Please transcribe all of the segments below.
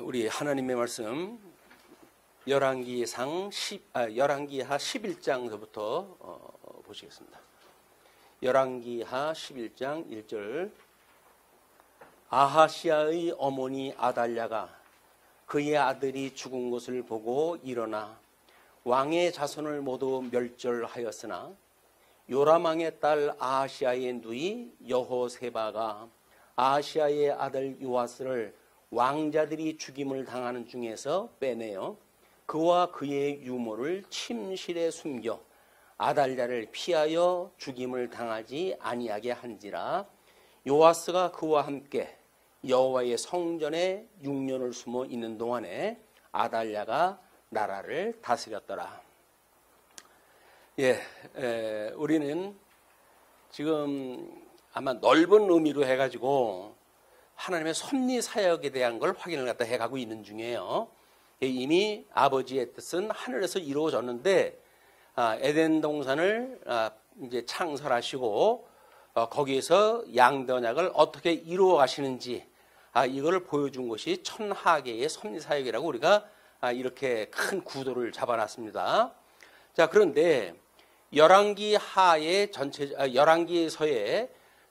우리 하나님의 말씀 열왕기하 11장서부터 보시겠습니다. 열왕기하 11장 1절. 아하시아의 어머니 아달랴가 그의 아들이 죽은 것을 보고 일어나 왕의 자손을 모두 멸절하였으나 요람왕의 딸 아하시아의 누이 여호세바가 아하시아의 아들 요아스를 왕자들이 죽임을 당하는 중에서 빼내어 그와 그의 유모를 침실에 숨겨 아달랴를 피하여 죽임을 당하지 아니하게 한지라. 요아스가 그와 함께 여호와의 성전에 6년을 숨어 있는 동안에 아달랴가 나라를 다스렸더라. 우리는 지금 아마 넓은 의미로 해가지고 하나님의 섭리 사역에 대한 걸 확인을 갖다 해가고 있는 중이에요. 이미 아버지의 뜻은 하늘에서 이루어졌는데 에덴 동산을 이제 창설하시고 거기에서 양대 언약을 어떻게 이루어 가시는지 이거를 보여준 것이 천하계의 섭리 사역이라고 우리가 이렇게 큰 구도를 잡아놨습니다. 자, 그런데 열왕기서의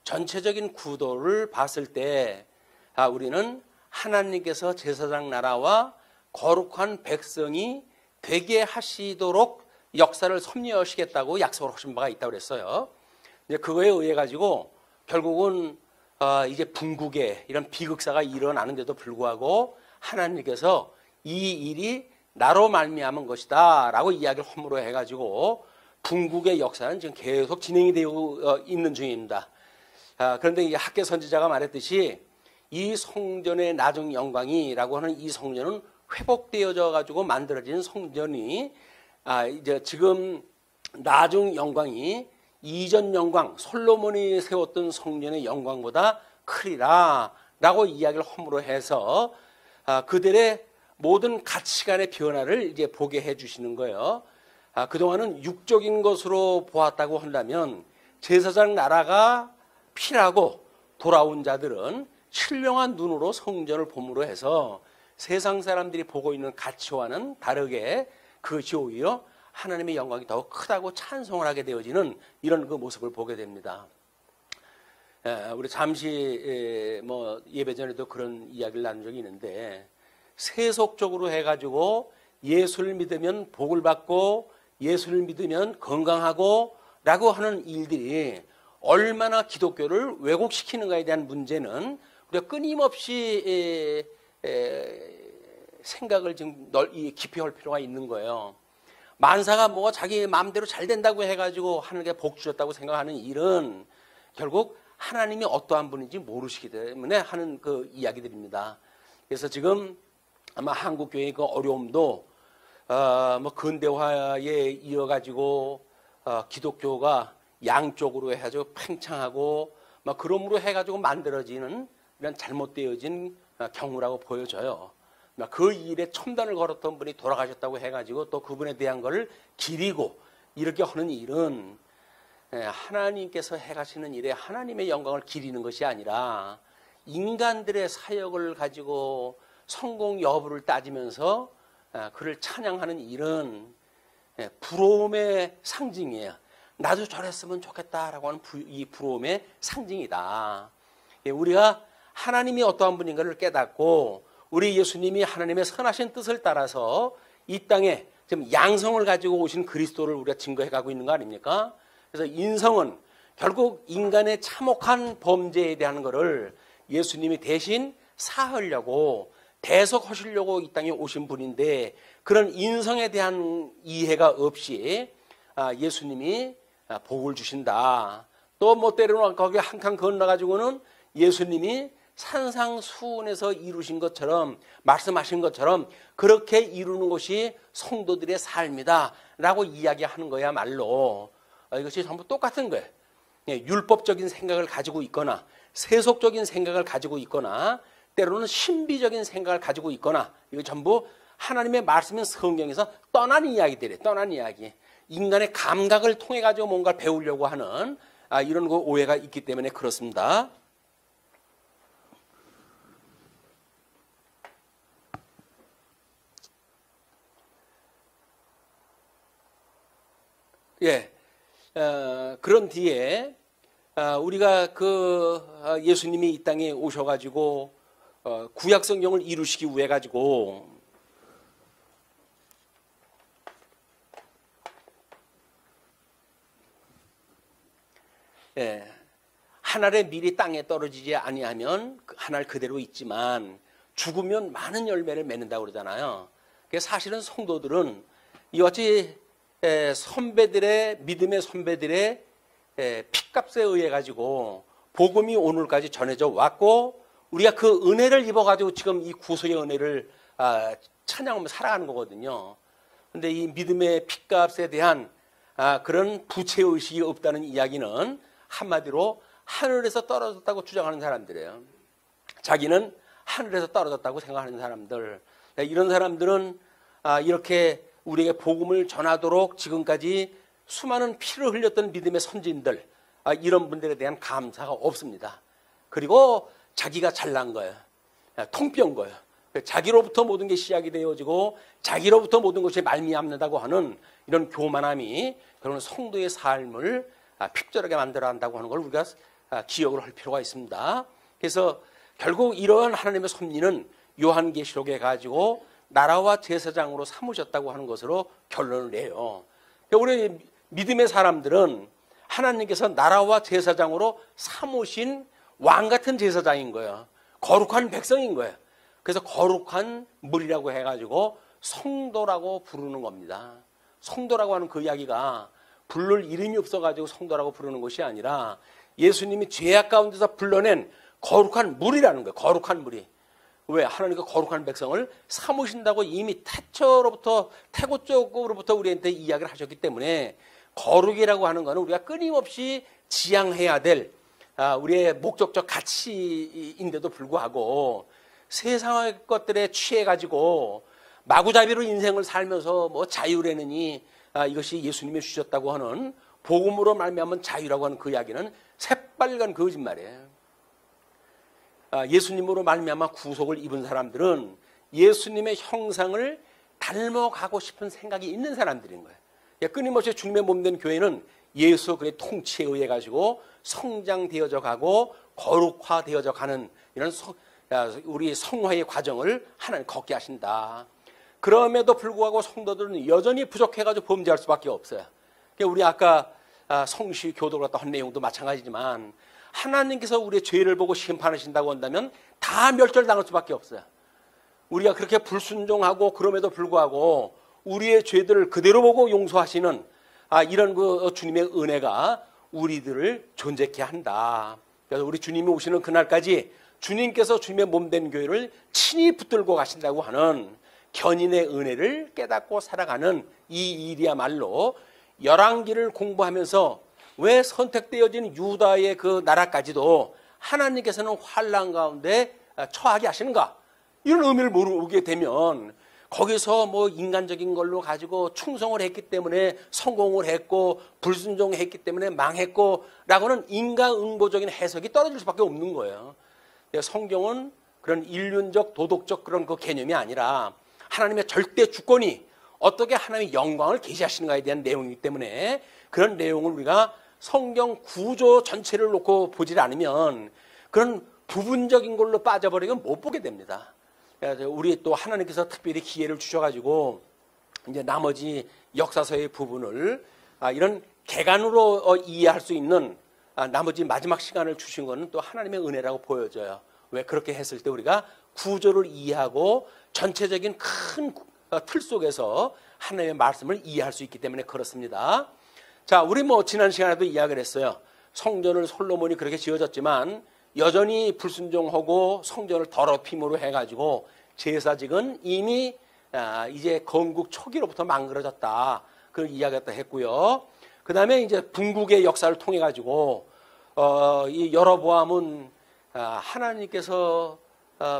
전체적인 구도를 봤을 때 우리는 하나님께서 제사장 나라와 거룩한 백성이 되게 하시도록 역사를 섭리하시겠다고 약속을 하신 바가 있다고 그랬어요. 이제 그거에 의해 가지고 결국은 이제 분국에 이런 비극사가 일어나는데도 불구하고 하나님께서 이 일이 나로 말미암은 것이다라고 이야기를 허물어 해가지고 분국의 역사는 지금 계속 진행이 되어 있는 중입니다. 그런데 이 학계 선지자가 말했듯이 이 성전의 나중 영광이라고 하는 이 성전은 회복되어져 가지고 만들어진 성전이 이제 지금 나중 영광이 이전 영광 솔로몬이 세웠던 성전의 영광보다 크리라라고 이야기를 허물어 해서 그들의 모든 가치관의 변화를 이제 보게 해주시는 거예요. 그동안은 육적인 것으로 보았다고 한다면 제사장 나라가 피라고 돌아온 자들은 신령한 눈으로 성전을 봄으로 해서 세상 사람들이 보고 있는 가치와는 다르게 그것이 오히려 하나님의 영광이 더 크다고 찬송을 하게 되어지는 이런 그 모습을 보게 됩니다. 우리 잠시 예배 전에도 그런 이야기를 나눈 적이 있는데 세속적으로 해가지고 예수를 믿으면 복을 받고 예수를 믿으면 건강하고 라고 하는 일들이 얼마나 기독교를 왜곡시키는가에 대한 문제는 우리가 끊임없이 생각을 지금 깊이 할 필요가 있는 거예요. 만사가 뭐 자기 마음대로 잘 된다고 해가지고 하나님께 복 주셨다고 생각하는 일은 결국 하나님이 어떠한 분인지 모르시기 때문에 하는 그 이야기들입니다. 그래서 지금 아마 한국 교회의 그 어려움도 근대화에 이어가지고 기독교가 양쪽으로 해가지고 팽창하고 그럼으로 해가지고 만들어지는 이런 잘못되어진 경우라고 보여져요. 그 일에 첨단을 걸었던 분이 돌아가셨다고 해가지고 또 그분에 대한 것을 기리고 이렇게 하는 일은 하나님께서 해가시는 일에 하나님의 영광을 기리는 것이 아니라 인간들의 사역을 가지고 성공 여부를 따지면서 그를 찬양하는 일은 부러움의 상징이에요. 나도 저랬으면 좋겠다라고 하는 이 부러움의 상징이다. 우리가 하나님이 어떠한 분인가를 깨닫고 우리 예수님이 하나님의 선하신 뜻을 따라서 이 땅에 지금 양성을 가지고 오신 그리스도를 우리가 증거해가고 있는 거 아닙니까? 그래서 인성은 결국 인간의 참혹한 범죄에 대한 것을 예수님이 대신 사하려고 대속하시려고 이 땅에 오신 분인데 그런 인성에 대한 이해가 없이 예수님이 복을 주신다. 또 때로는 거기 한 칸 건너가지고는 예수님이 산상수훈에서 이루신 것처럼 말씀하신 것처럼 그렇게 이루는 것이 성도들의 삶이다 라고 이야기하는 거야말로 이것이 전부 똑같은 거예요. 율법적인 생각을 가지고 있거나 세속적인 생각을 가지고 있거나 때로는 신비적인 생각을 가지고 있거나 이거 전부 하나님의 말씀인 성경에서 떠난 이야기들이에요. 떠난 이야기. 인간의 감각을 통해 가지고 뭔가를 배우려고 하는 이런 그 오해가 있기 때문에 그렇습니다. 예, 그런 뒤에 우리가 예수님이 이 땅에 오셔가지고 구약 성경을 이루시기 위해 가지고 하늘의 밀이 땅에 떨어지지 아니하면 하늘 그대로 있지만 죽으면 많은 열매를 맺는다고 그러잖아요. 사실은 성도들은 이와 같이 선배들의 믿음의 선배들의 피값에 의해 가지고 복음이 오늘까지 전해져 왔고 우리가 그 은혜를 입어 가지고 지금 이 구속의 은혜를 찬양하며 살아가는 거거든요. 그런데 이 믿음의 피값에 대한 그런 부채 의식이 없다는 이야기는 한마디로 하늘에서 떨어졌다고 주장하는 사람들이에요. 자기는 하늘에서 떨어졌다고 생각하는 사람들. 이런 사람들은 이렇게 우리에게 복음을 전하도록 지금까지 수많은 피를 흘렸던 믿음의 선진들, 이런 분들에 대한 감사가 없습니다. 그리고 자기가 잘난 거예요. 통병 거예요. 자기로부터 모든 게 시작이 되어지고 자기로부터 모든 것이 말미암는다고 하는 이런 교만함이 그런 성도의 삶을 핍절하게 만들어 한다고 하는 걸 우리가 기억을 할 필요가 있습니다. 그래서 결국 이러한 하나님의 섭리는 요한계시록에 가지고 나라와 제사장으로 삼으셨다고 하는 것으로 결론을 내요. 우리 믿음의 사람들은 하나님께서 나라와 제사장으로 삼으신 왕 같은 제사장인 거예요. 거룩한 백성인 거예요. 그래서 거룩한 물이라고 해가지고 성도라고 부르는 겁니다. 성도라고 하는 그 이야기가 부를 이름이 없어가지고 성도라고 부르는 것이 아니라 예수님이 죄악 가운데서 불러낸 거룩한 물이라는 거예요. 거룩한 물이. 왜? 하나님께서 거룩한 백성을 삼으신다고 이미 태고 쪽으로부터 우리한테 이야기를 하셨기 때문에 거룩이라고 하는 것은 우리가 끊임없이 지향해야 될 우리의 목적적 가치인데도 불구하고 세상의 것들에 취해가지고 마구잡이로 인생을 살면서 뭐 자유라느니 이것이 예수님이 주셨다고 하는 복음으로 말미암은 자유라고 하는 그 이야기는 새빨간 거짓말이에요. 예수님으로 말미암아 구속을 입은 사람들은 예수님의 형상을 닮아가고 싶은 생각이 있는 사람들인 거예요. 끊임없이 주님의 몸된 교회는 예수 그의 통치에 의해 가지고 성장되어져 가고 거룩화되어져 가는 이런 우리 성화의 과정을 하나님 걷게 하신다. 그럼에도 불구하고 성도들은 여전히 부족해가지고 범죄할 수밖에 없어요. 우리 아까 성시 교도를 갖다 한 내용도 마찬가지지만 하나님께서 우리의 죄를 보고 심판하신다고 한다면 다 멸절당할 수밖에 없어요. 우리가 그렇게 불순종하고 그럼에도 불구하고 우리의 죄들을 그대로 보고 용서하시는 이런 주님의 은혜가 우리들을 존재케 한다. 그래서 우리 주님이 오시는 그날까지 주님께서 주님의 몸된 교회를 친히 붙들고 가신다고 하는 견인의 은혜를 깨닫고 살아가는 이 일이야말로 열왕기를 공부하면서 왜 선택되어진 유다의 그 나라까지도 하나님께서는 환난 가운데 처하게 하시는가? 이런 의미를 모르게 되면 거기서 뭐 인간적인 걸로 가지고 충성을 했기 때문에 성공을 했고 불순종했기 때문에 망했고 라고는 인간응보적인 해석이 떨어질 수밖에 없는 거예요. 성경은 그런 인륜적 도덕적 그런 그 개념이 아니라 하나님의 절대 주권이 어떻게 하나님의 영광을 계시하시는가에 대한 내용이기 때문에 그런 내용을 우리가 성경 구조 전체를 놓고 보질 않으면 그런 부분적인 걸로 빠져버리면 못 보게 됩니다. 우리 또 하나님께서 특별히 기회를 주셔가지고 이제 나머지 역사서의 부분을 이런 개관으로 이해할 수 있는 나머지 마지막 시간을 주신 것은 또 하나님의 은혜라고 보여져요. 왜 그렇게 했을 때 우리가 구조를 이해하고 전체적인 큰 틀 속에서 하나님의 말씀을 이해할 수 있기 때문에 그렇습니다. 자, 우리 지난 시간에도 이야기를 했어요. 성전을 솔로몬이 그렇게 지어졌지만 여전히 불순종하고 성전을 더럽힘으로 해가지고 제사직은 이미 이제 건국 초기로부터 망그러졌다. 그런 이야기가 했고요. 그 다음에 이제 분국의 역사를 통해 가지고 이 여로보암은 하나님께서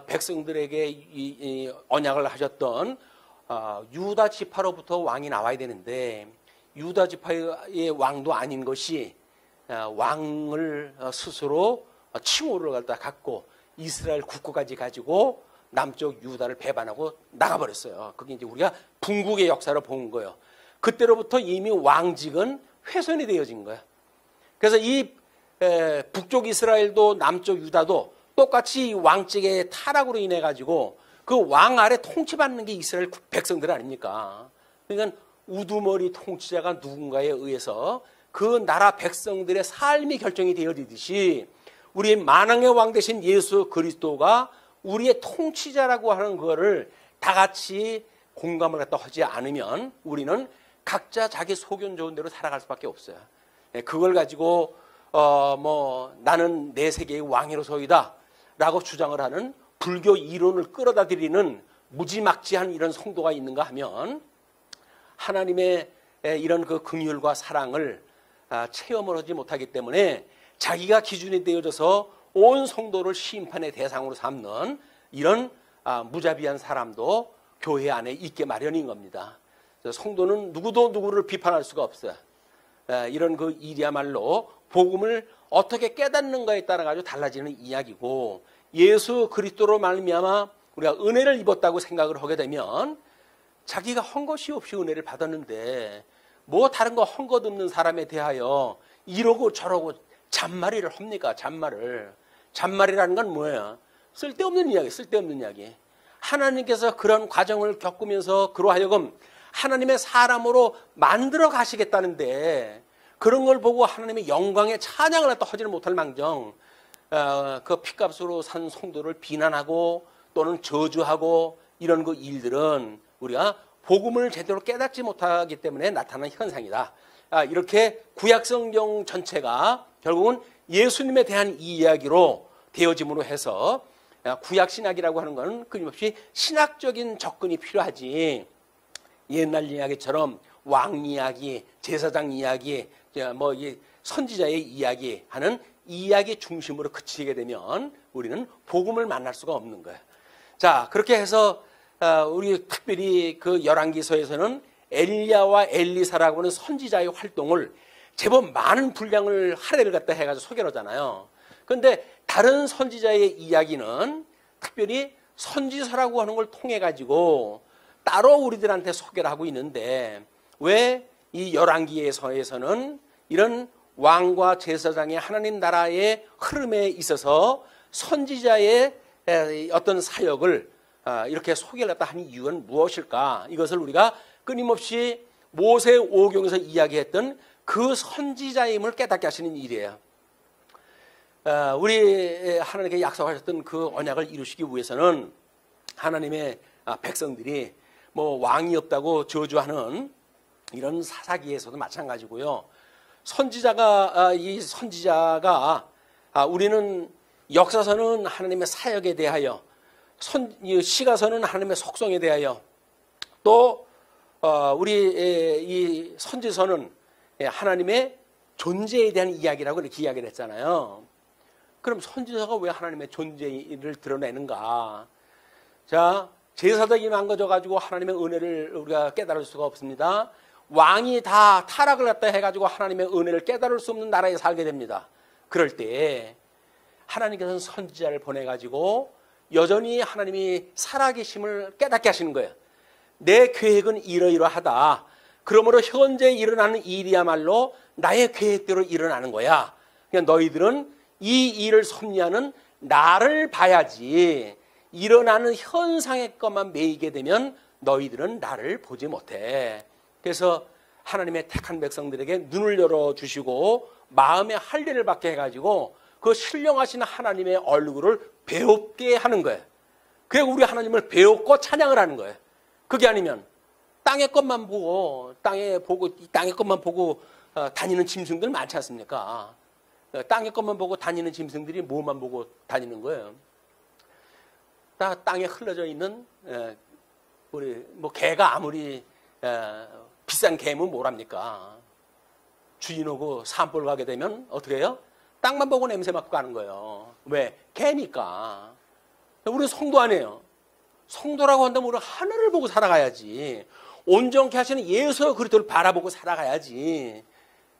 백성들에게 이 언약을 하셨던 유다 지파로부터 왕이 나와야 되는데 유다 지파의 왕도 아닌 것이 왕을 스스로 칭호를 갖다 갖고 이스라엘 국고까지 가지고 남쪽 유다를 배반하고 나가버렸어요. 그게 이제 우리가 분국의 역사를 본 거예요. 그때로부터 이미 왕직은 훼손이 되어진 거야. 그래서 이 북쪽 이스라엘도 남쪽 유다도 똑같이 왕직의 타락으로 인해 가지고 그 왕 아래 통치받는 게 이스라엘 백성들 아닙니까? 그러니까 우두머리 통치자가 누군가에 의해서 그 나라 백성들의 삶이 결정이 되어지듯이 우리 만왕의 왕 대신 예수 그리스도가 우리의 통치자라고 하는 거를 다 같이 공감을 갖다 하지 않으면 우리는 각자 자기 소견 좋은 대로 살아갈 수밖에 없어요. 그걸 가지고 나는 내 세계의 왕이로소이다 라고 주장을 하는 불교 이론을 끌어다 들이는 무지막지한 이런 성도가 있는가 하면 하나님의 이런 그 긍휼과 사랑을 체험을 하지 못하기 때문에 자기가 기준이 되어져서 온 성도를 심판의 대상으로 삼는 이런 무자비한 사람도 교회 안에 있게 마련인 겁니다. 성도는 누구도 누구를 비판할 수가 없어요. 이런 그 일이야말로 복음을 어떻게 깨닫는가에 따라 가지고 달라지는 이야기고, 예수 그리스도로 말미암아 우리가 은혜를 입었다고 생각을 하게 되면 자기가 한 것이 없이 은혜를 받았는데 뭐 다른 거 한 것 없는 사람에 대하여 이러고 저러고 잔말이를 합니까? 잔말이라는 건 뭐예요? 쓸데없는 이야기, 쓸데없는 이야기. 하나님께서 그런 과정을 겪으면서 그러하여금 하나님의 사람으로 만들어 가시겠다는데 그런 걸 보고 하나님의 영광의 찬양을 갖다 하지를 못할 망정 그 핏값으로 산 성도를 비난하고 또는 저주하고 이런 그 일들은 우리가 복음을 제대로 깨닫지 못하기 때문에 나타나는 현상이다. 이렇게 구약성경 전체가 결국은 예수님에 대한 이야기로 되어짐으로 해서 구약신학이라고 하는 것은 끊임없이 신학적인 접근이 필요하지, 옛날 이야기처럼 왕 이야기, 제사장 이야기, 선지자의 이야기 하는 이야기 중심으로 그치게 되면 우리는 복음을 만날 수가 없는 거예요. 자, 그렇게 해서 우리 특별히 그 열왕기서에서는 엘리야와 엘리사라고 하는 선지자의 활동을 제법 많은 분량을 할애를 갖다 해가지고 소개를 하잖아요. 그런데 다른 선지자의 이야기는 특별히 선지서라고 하는 걸 통해 가지고 따로 우리들한테 소개를 하고 있는데, 왜 이 열왕기에서는 이런 왕과 제사장의 하나님 나라의 흐름에 있어서 선지자의 어떤 사역을 이렇게 소개를 갖다 한 이유는 무엇일까? 이것을 우리가 끊임없이 모세오경에서 이야기했던 그 선지자임을 깨닫게 하시는 일이에요. 우리 하나님께 약속하셨던 그 언약을 이루시기 위해서는 하나님의 백성들이 뭐 왕이 없다고 저주하는 이런 사사기에서도 마찬가지고요. 이 선지자가 우리는 역사서는 하나님의 사역에 대하여, 시가서는 하나님의 속성에 대하여, 또 우리 이 선지서는 하나님의 존재에 대한 이야기라고 이렇게 이야기를 했잖아요. 그럼 선지서가 왜 하나님의 존재를 드러내는가? 자, 제사장이 망가져가지고 하나님의 은혜를 우리가 깨달을 수가 없습니다. 왕이 다 타락을 갖다 해가지고 하나님의 은혜를 깨달을 수 없는 나라에 살게 됩니다. 그럴 때 하나님께서는 선지자를 보내가지고 여전히 하나님이 살아계심을 깨닫게 하시는 거예요. 내 계획은 이러이러하다. 그러므로 현재 일어나는 일이야말로 나의 계획대로 일어나는 거야. 그러니까 너희들은 이 일을 섭리하는 나를 봐야지, 일어나는 현상의 것만 매이게 되면 너희들은 나를 보지 못해. 그래서 하나님의 택한 백성들에게 눈을 열어주시고 마음의 할례를 받게 해가지고 그 신령하신 하나님의 얼굴을 배웁게 하는 거예요. 그리고 우리 하나님을 배웠고 찬양을 하는 거예요. 그게 아니면 땅의 것만 보고 다니는 짐승들 많지 않습니까? 땅의 것만 보고 다니는 짐승들이 뭐만 보고 다니는 거예요? 땅에 흘러져 있는 우리 개가 아무리 비싼 개면 뭐랍니까? 주인하고 산볼 가게 되면 어떻게 해요? 땅만 보고 냄새 맡고 가는 거예요. 왜? 개니까. 우리는 성도 아니에요. 성도라고 한다면 우리는 하늘을 보고 살아가야지. 온전케 하시는 예수 그리스도를 바라보고 살아가야지.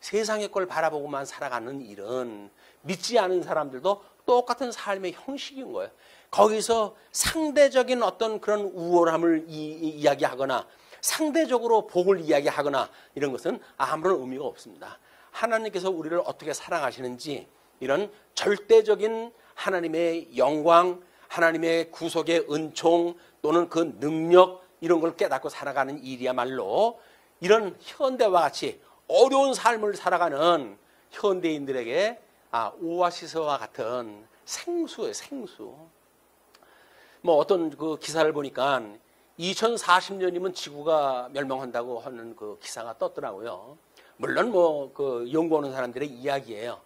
세상의 걸 바라보고만 살아가는 일은 믿지 않은 사람들도 똑같은 삶의 형식인 거예요. 거기서 상대적인 어떤 그런 우월함을 이야기하거나 상대적으로 복을 이야기하거나 이런 것은 아무런 의미가 없습니다. 하나님께서 우리를 어떻게 사랑하시는지 이런 절대적인 하나님의 영광, 하나님의 구속의 은총 또는 그 능력 이런 걸 깨닫고 살아가는 일이야말로 이런 현대와 같이 어려운 삶을 살아가는 현대인들에게 오아시스와 같은 생수예요, 생수. 뭐 어떤 그 기사를 보니까 2040년이면 지구가 멸망한다고 하는 그 기사가 떴더라고요. 물론 뭐 그 연구하는 사람들의 이야기예요.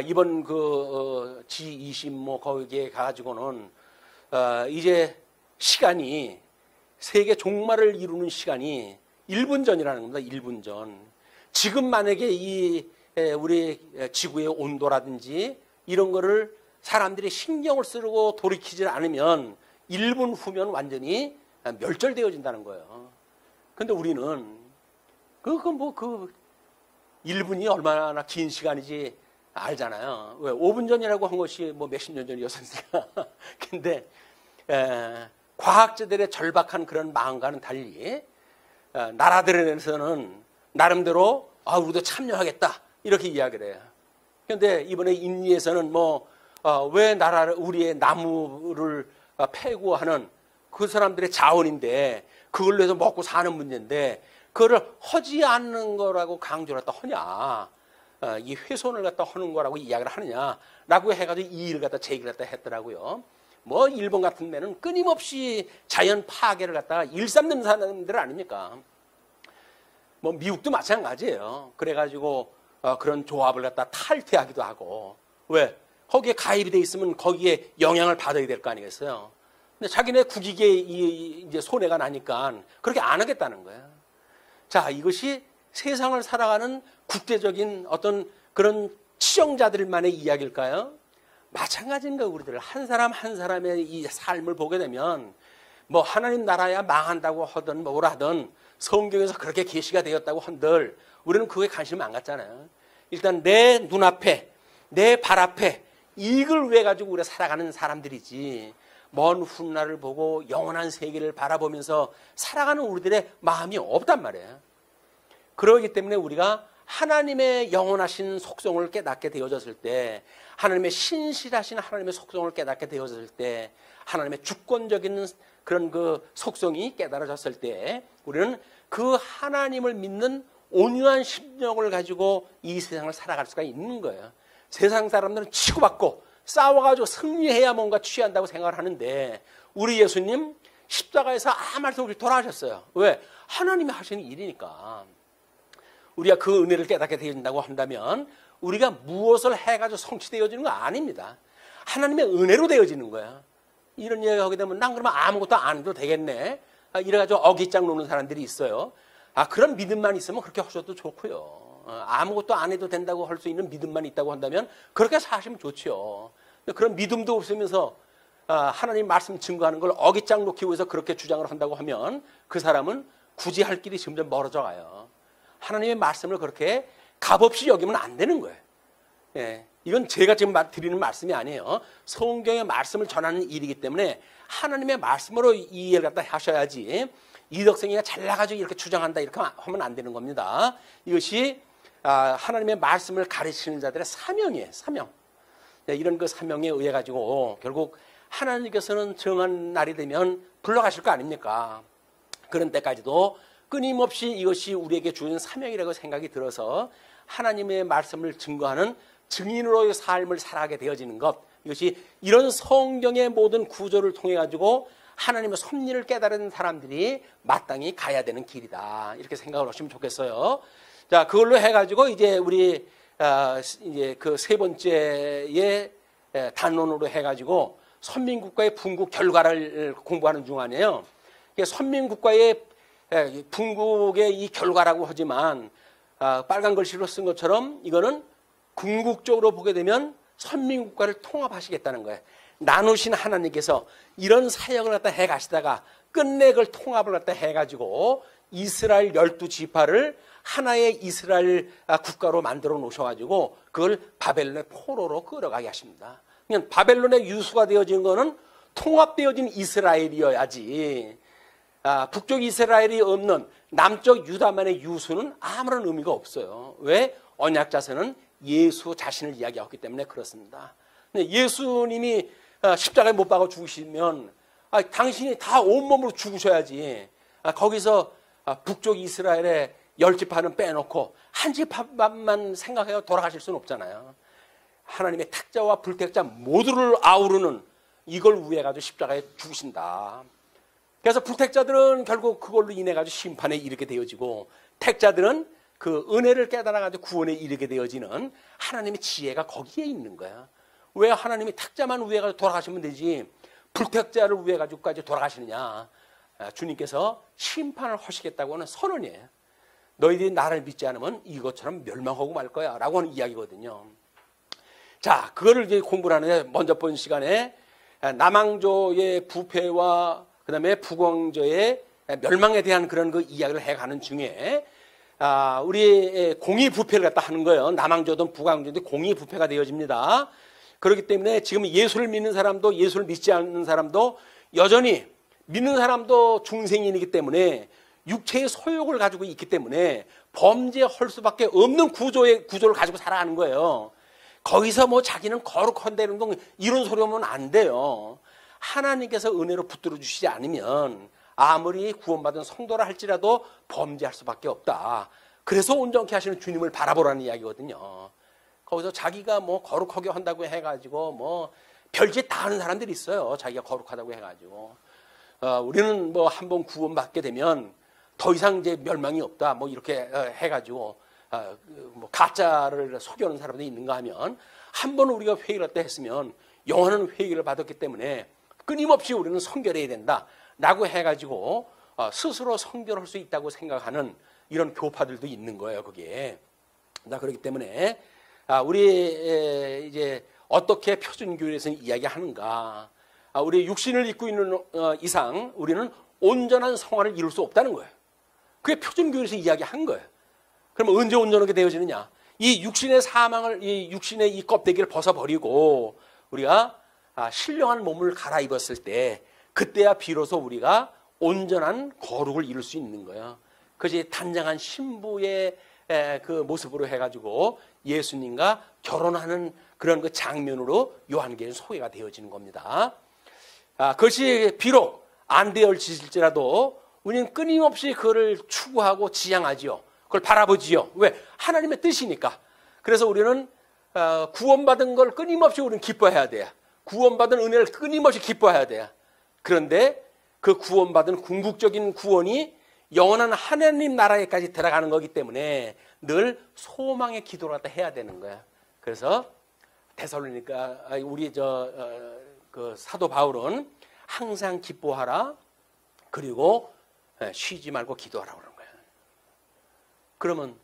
이번 그 G20 뭐 거기에 가가지고는 이제 시간이 세계 종말을 이루는 시간이 1분 전이라는 겁니다. 1분 전. 지금 만약에 이 우리 지구의 온도라든지 이런 거를 사람들이 신경을 쓰고 돌이키지 않으면 1분 후면 완전히 멸절되어진다는 거예요. 근데 우리는 그 1분이 얼마나 긴 시간이지 알잖아요. 왜 5분 전이라고 한 것이 뭐 몇십 년 전이었으니까. 근데 과학자들의 절박한 그런 마음과는 달리 나라들에서는 나름대로 우리도 참여하겠다 이렇게 이야기를 해요. 그런데 이번에 인리에서는 왜 우리의 나무를 패고 하는 그 사람들의 자원인데 그걸로 해서 먹고 사는 문제인데 그거를 허지 않는 거라고 강조를 갖다 하냐, 이 훼손을 갖다 하는 거라고 이야기를 하느냐라고 해가지고 이 일을 갖다 제기를 갖다 했더라고요. 뭐 일본 같은 데는 끊임없이 자연 파괴를 갖다가 일삼는 사람들 아닙니까? 뭐 미국도 마찬가지예요. 그래가지고 그런 조합을 갖다 탈퇴하기도 하고. 왜? 거기에 가입이 돼 있으면 거기에 영향을 받아야 될 거 아니겠어요? 근데 자기네 국익에 이제 손해가 나니까 그렇게 안 하겠다는 거예요. 자, 이것이 세상을 살아가는 국제적인 어떤 그런 치정자들만의 이야기일까요? 마찬가지인 거예요. 우리들 한 사람 한 사람의 이 삶을 보게 되면 뭐 하나님 나라야 망한다고 하든 뭐라 하든 성경에서 그렇게 계시가 되었다고 한들 우리는 그거에 관심을 안 갖잖아요. 일단 내 눈앞에 내 발 앞에 이익을 위해 가지고 우리가 살아가는 사람들이지 먼 훗날을 보고 영원한 세계를 바라보면서 살아가는 우리들의 마음이 없단 말이에요. 그러기 때문에 우리가 하나님의 영원하신 속성을 깨닫게 되어졌을 때, 하나님의 신실하신 하나님의 속성을 깨닫게 되어졌을 때, 하나님의 주권적인 그런 그 속성이 깨달아졌을 때 우리는 그 하나님을 믿는 온유한 심령을 가지고 이 세상을 살아갈 수가 있는 거예요. 세상 사람들은 치고받고 싸워가지고 승리해야 뭔가 취한다고 생각을 하는데 우리 예수님 십자가에서 아무 말씀 없이 돌아가셨어요. 왜? 하나님이 하시는 일이니까. 우리가 그 은혜를 깨닫게 되어진다고 한다면 우리가 무엇을 해가지고 성취되어지는 거 아닙니다. 하나님의 은혜로 되어지는 거야. 이런 이야기 하게 되면 난 그러면 아무것도 안 해도 되겠네. 이래가지고 어깃장 놓는 사람들이 있어요. 그런 믿음만 있으면 그렇게 하셔도 좋고요. 아무것도 안 해도 된다고 할 수 있는 믿음만 있다고 한다면 그렇게 사시면 좋죠. 그런 믿음도 없으면서 하나님 말씀 증거하는 걸 어깃장 놓기 위해서 그렇게 주장을 한다고 하면 그 사람은 굳이 할 길이 점점 멀어져 가요. 하나님의 말씀을 그렇게 값없이 여기면 안 되는 거예요. 예, 이건 제가 지금 드리는 말씀이 아니에요. 성경의 말씀을 전하는 일이기 때문에 하나님의 말씀으로 이해를 갖다 하셔야지 이덕성이가 잘나가지고 이렇게 주장한다 이렇게 하면 안 되는 겁니다. 이것이 하나님의 말씀을 가르치는 자들의 사명이에요. 사명. 이런 그 사명에 의해 가지고 결국 하나님께서는 정한 날이 되면 불러가실 거 아닙니까? 그런 때까지도 끊임없이 이것이 우리에게 주는 사명이라고 생각이 들어서 하나님의 말씀을 증거하는 증인으로의 삶을 살아가게 되어지는 것, 이것이 이런 성경의 모든 구조를 통해 가지고 하나님의 섭리를 깨달은 사람들이 마땅히 가야 되는 길이다, 이렇게 생각을 하시면 좋겠어요. 자, 그걸로 해가지고 이제 우리 이제 그 세 번째의 단론으로 해가지고 선민국가의 분국 결과를 공부하는 중 아니에요. 선민국가의 분국의 이 결과라고 하지만 빨간 글씨로 쓴 것처럼 이거는 궁극적으로 보게 되면 선민국가를 통합하시겠다는 거예요. 나누신 하나님께서 이런 사역을 갖다 해가시다가 끝내 그걸 통합을 갖다 해가지고 이스라엘 12지파를 하나의 이스라엘 국가로 만들어 놓으셔가지고 그걸 바벨론의 포로로 끌어가게 하십니다. 그러니까 바벨론의 유수가 되어진 거는 통합되어진 이스라엘이어야지 북쪽 이스라엘이 없는 남쪽 유다만의 유수는 아무런 의미가 없어요. 왜? 언약자서는 예수 자신을 이야기하기 때문에 그렇습니다. 예수님이 십자가에 못 박아 죽으시면 당신이 다 온몸으로 죽으셔야지. 거기서 북쪽 이스라엘의 10지파는 빼놓고 한 지파만 생각해서 돌아가실 수는 없잖아요. 하나님의 택자와 불택자 모두를 아우르는 이걸 위해가지고 십자가에 죽으신다. 그래서 불택자들은 결국 그걸로 인해가지고 심판에 이르게 되어지고, 택자들은 그 은혜를 깨달아가지고 구원에 이르게 되어지는 하나님의 지혜가 거기에 있는 거야. 왜 하나님이 택자만 위해가지고 돌아가시면 되지 불택자를 위해가지고까지 돌아가시느냐. 주님께서 심판을 하시겠다고 하는 선언이에요. 너희들이 나를 믿지 않으면 이것처럼 멸망하고 말 거야 라고 하는 이야기거든요. 자, 그거를 이제 공부를 하는데, 먼저 본 시간에 남왕조의 부패와 그 다음에 북왕조의 멸망에 대한 그런 그 이야기를 해가는 중에 우리 공의부패를 갖다 하는 거예요. 남왕조든 북왕조든 공의부패가 되어집니다. 그렇기 때문에 지금 예수를 믿는 사람도 예수를 믿지 않는 사람도 여전히, 믿는 사람도 중생인이기 때문에 육체의 소욕을 가지고 있기 때문에 범죄할 수밖에 없는 구조를 가지고 살아가는 거예요. 거기서 뭐 자기는 거룩한다는 동 이런 소리 하면 안 돼요. 하나님께서 은혜로 붙들어 주시지 않으면 아무리 구원받은 성도라 할지라도 범죄할 수밖에 없다. 그래서 온전케 하시는 주님을 바라보라는 이야기거든요. 거기서 자기가 뭐 거룩하게 한다고 해가지고 뭐 별짓 다 하는 사람들이 있어요. 자기가 거룩하다고 해가지고 우리는 뭐 한번 구원받게 되면 더 이상 이제 멸망이 없다. 뭐 이렇게 해가지고 뭐 가짜를 속여오는 사람들이 있는가 하면, 한 번 우리가 회개를 때 했으면 영원한 회개를 받았기 때문에 끊임없이 우리는 성결해야 된다라고 해가지고 스스로 성결할 수 있다고 생각하는 이런 교파들도 있는 거예요. 그게. 그렇기 때문에 우리 이제 어떻게 표준교회에서 이야기하는가? 우리 육신을 입고 있는 이상 우리는 온전한 성화를 이룰 수 없다는 거예요. 그게 표준교회에서 이야기한 거예요. 그러면 언제 온전하게 되어지느냐? 이 육신의 사망을, 이 육신의 이 껍데기를 벗어버리고 우리가 신령한 몸을 갈아입었을 때, 그때야 비로소 우리가 온전한 거룩을 이룰 수 있는 거예요. 그것이 단장한 신부의 그 모습으로 해가지고 예수님과 결혼하는 그런 그 장면으로 요한계시는 소개가 되어지는 겁니다. 그것이 비록 안 되어질지라도 우리는 끊임없이 그거를 추구하고 지향하지요. 그걸 바라보지요. 왜? 하나님의 뜻이니까. 그래서 우리는 구원받은 걸 끊임없이 우리는 기뻐해야 돼요. 구원받은 은혜를 끊임없이 기뻐해야 돼요. 그런데 그 구원받은 궁극적인 구원이 영원한 하나님 나라에까지 들어가는 거기 때문에 늘 소망의 기도를 갖다 해야 되는 거야. 그래서 데살로니가 우리 그 사도 바울은 항상 기뻐하라, 그리고 쉬지 말고 기도하라 그러는 거야. 그러면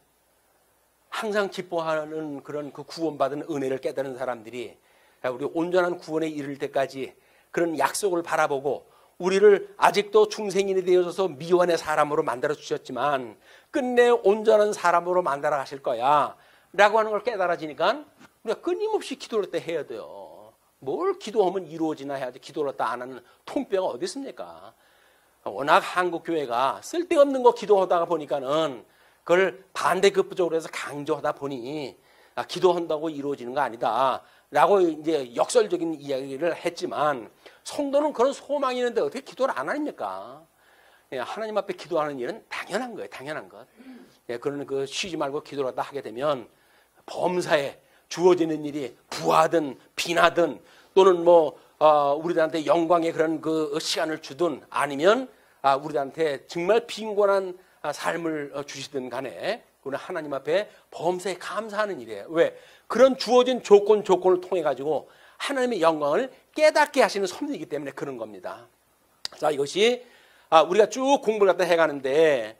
항상 기뻐하는 그런 그 구원받은 은혜를 깨달은 사람들이 우리 온전한 구원에 이를 때까지 그런 약속을 바라보고, 우리를 아직도 중생인이 되어져서 미완의 사람으로 만들어 주셨지만 끝내 온전한 사람으로 만들어 가실 거야 라고 하는 걸 깨달아지니까 우리가 끊임없이 기도를 때 해야 돼요. 뭘 기도하면 이루어지나 해야지 기도를 안 하는 통뼈가 어디 있습니까? 워낙 한국 교회가 쓸데없는 거 기도하다가 보니까는 그걸 반대급부적으로 해서 강조하다 보니 기도한다고 이루어지는 거 아니다 라고 이제 역설적인 이야기를 했지만, 성도는 그런 소망이 있는데 어떻게 기도를 안 합니까? 하나님 앞에 기도하는 일은 당연한 거예요. 당연한 것. 그러는 그 쉬지 말고 기도를 하게 되면 범사에 주어지는 일이 부하든 비나든 또는 뭐 우리들한테 영광의 그런 그 시간을 주든 아니면 우리들한테 정말 빈곤한 삶을 주시든 간에 우리는 하나님 앞에 범사에 감사하는 일이에요. 왜? 그런 주어진 조건을 통해 가지고 하나님의 영광을 깨닫게 하시는 섭리이기 때문에 그런 겁니다. 자, 이것이 우리가 쭉 공부를 갖다 해가는데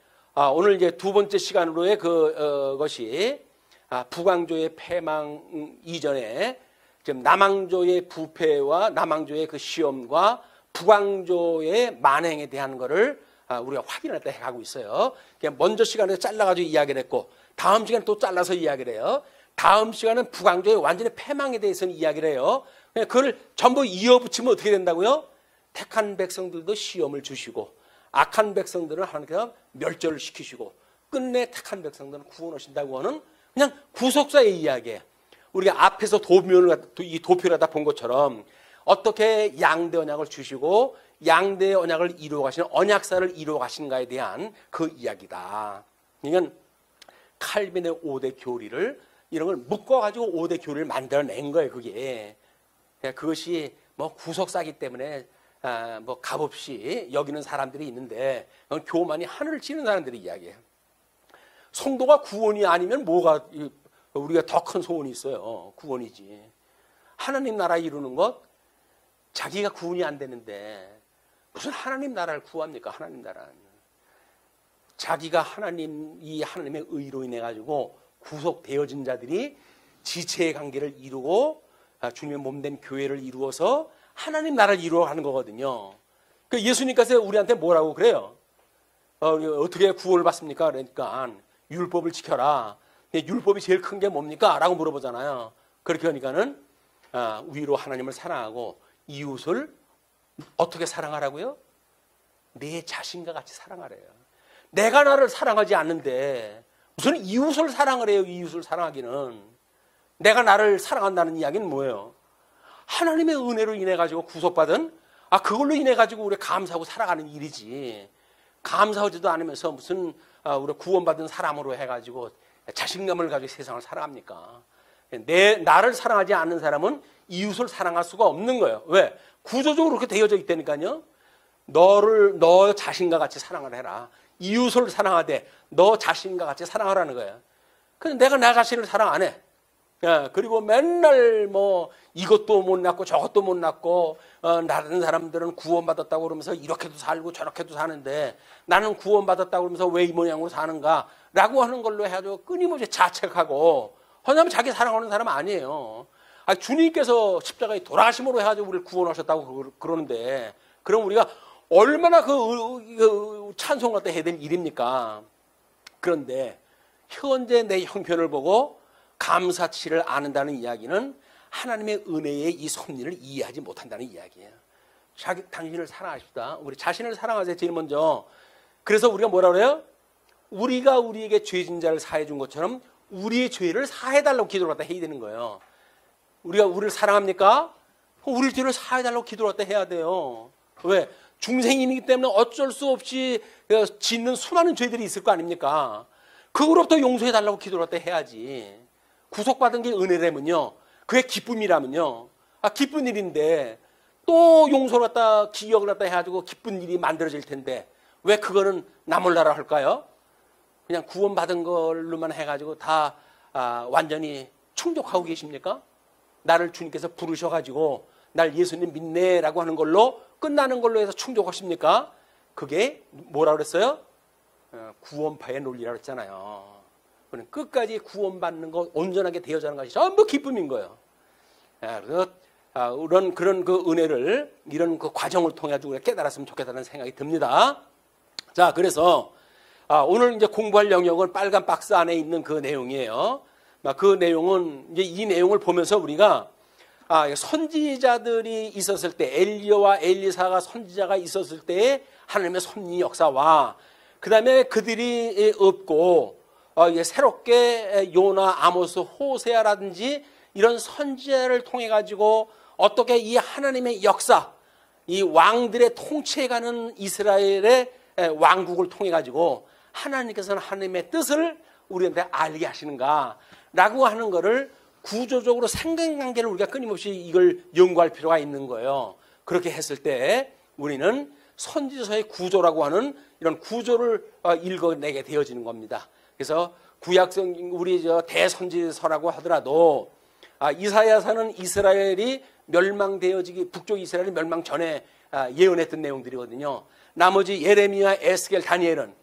오늘 이제 두 번째 시간으로의 그것이 북왕조의 패망 이전에 지금 남왕조의 부패와 남왕조의 그 시험과 북왕조의 만행에 대한 거를 우리가 확인할 때 해가고 있어요. 먼저 시간에 잘라가지고 이야기를 했고, 다음 시간에 또 잘라서 이야기를 해요. 다음 시간은 북왕조의 완전히 패망에 대해서는 이야기를 해요. 그걸 전부 이어붙이면 어떻게 된다고요? 택한 백성들도 시험을 주시고 악한 백성들은 하나님께서 멸절을 시키시고 끝내 택한 백성들은 구원하신다고 하는 그냥 구속사의 이야기예요. 우리가 앞에서 이 도표를 갖다 본 것처럼 어떻게 양대 언약을 주시고 양대 언약을 이루어 가시는 언약사를 이루어 가시는가에 대한 그 이야기다. 그러니까 칼빈의 5대 교리를 이런 걸 묶어가지고 5대 교리를 만들어낸 거예요. 그것이 뭐 구속사기 때문에 뭐 값없이 여기는 사람들이 있는데 교만이 하늘을 치는 사람들의 이야기예요. 성도가 구원이 아니면 뭐가 우리가 더 큰 소원이 있어요. 구원이지. 하나님 나라 이루는 것 자기가 구원이 안 되는데 무슨 하나님 나라를 구합니까? 하나님 나라는 자기가 하나님의 의로 인해 가지고 구속되어진 자들이 지체의 관계를 이루고 주님의 몸된 교회를 이루어서 하나님 나라를 이루어가는 거거든요. 그 예수님께서 우리한테 뭐라고 그래요? 어떻게 구원을 받습니까? 그러니까 율법을 지켜라. 율법이 제일 큰 게 뭡니까? 라고 물어보잖아요. 그렇게 하니까는 위로 하나님을 사랑하고 이웃을 어떻게 사랑하라고요? 내 자신과 같이 사랑하래요. 내가 나를 사랑하지 않는데 무슨 이웃을 사랑을 해요? 이웃을 사랑하기는. 내가 나를 사랑한다는 이야기는 뭐예요? 하나님의 은혜로 인해 가지고 구속받은 그걸로 인해 가지고 우리 감사하고 살아가는 일이지. 감사하지도 않으면서 무슨 우리 구원받은 사람으로 해 가지고 자신감을 가지고 세상을 살아갑니까? 나를 사랑하지 않는 사람은 이웃을 사랑할 수가 없는 거예요. 왜? 구조적으로 그렇게 되어져 있다니까요. 너 자신과 같이 사랑을 해라. 이웃을 사랑하되 너 자신과 같이 사랑하라는 거예요. 근데 내가 나 자신을 사랑 안 해. 그리고 맨날 뭐 이것도 못 낳고 저것도 못 낳고 다른 사람들은 구원받았다고 그러면서 이렇게도 살고 저렇게도 사는데 나는 구원받았다고 그러면서 왜 이 모양으로 사는가 라고 하는 걸로 해가지고 끊임없이 자책하고 하나님 자기 사랑하는 사람 아니에요. 주님께서 십자가에 돌아가심으로 해가지고 우리를 구원하셨다고 그러는데 그럼 우리가 얼마나 그 찬송을 갖다 해야 될 일입니까? 그런데 현재 내 형편을 보고 감사치를 않는다는 이야기는 하나님의 은혜의 이 섭리를 이해하지 못한다는 이야기예요. 당신을 사랑하십시다. 우리 자신을 사랑하세요. 제일 먼저. 그래서 우리가 뭐라 그래요? 우리가 우리에게 죄진 자를 사해 준 것처럼 우리의 죄를 사해달라고 기도를 갖다 해야 되는 거예요. 우리가 우리를 사랑합니까? 우리 죄를 사해달라고 기도를 갖다 해야 돼요. 왜? 중생이기 때문에 어쩔 수 없이 짓는 수많은 죄들이 있을 거 아닙니까? 그거로부터 용서해달라고 기도를 갖다 해야지. 구속받은 게 은혜라면요. 그게 기쁨이라면요. 기쁜 일인데 또 용서를 갖다 기억을 갖다 해가지고 기쁜 일이 만들어질 텐데 왜 그거는 나 몰라라 할까요? 그냥 구원받은 걸로만 해가지고 다 완전히 충족하고 계십니까? 나를 주님께서 부르셔가지고 날 예수님 믿네라고 하는 걸로 끝나는 걸로 해서 충족하십니까? 그게 뭐라 그랬어요? 구원파의 논리라고 했잖아요. 끝까지 구원받는 것, 온전하게 되어지는 것이 전부 기쁨인 거예요. 그래서 그런 그 은혜를 이런 그 과정을 통해 가지고 깨달았으면 좋겠다는 생각이 듭니다. 자, 그래서 오늘 이제 공부할 영역은 빨간 박스 안에 있는 그 내용이에요. 그 내용은 이제 이 내용을 보면서 우리가 선지자들이 있었을 때 엘리야와 엘리사가 선지자가 있었을 때의 하나님의 섭리 역사와 그 다음에 그들이 없고 새롭게 요나, 아모스, 호세아라든지 이런 선지자를 통해 가지고 어떻게 이 하나님의 역사, 이 왕들의 통치해가는 이스라엘의 왕국을 통해 가지고 하나님께서는 하나님의 뜻을 우리한테 알게 하시는가라고 하는 것을 구조적으로 상관관계를 우리가 끊임없이 이걸 연구할 필요가 있는 거예요. 그렇게 했을 때 우리는 선지서의 구조라고 하는 이런 구조를 읽어내게 되어지는 겁니다. 그래서 구약성 우리 대선지서라고 하더라도 이사야서는 이스라엘이 멸망되어지기 북쪽 이스라엘이 멸망 전에 예언했던 내용들이거든요. 나머지 예레미야, 에스겔, 다니엘은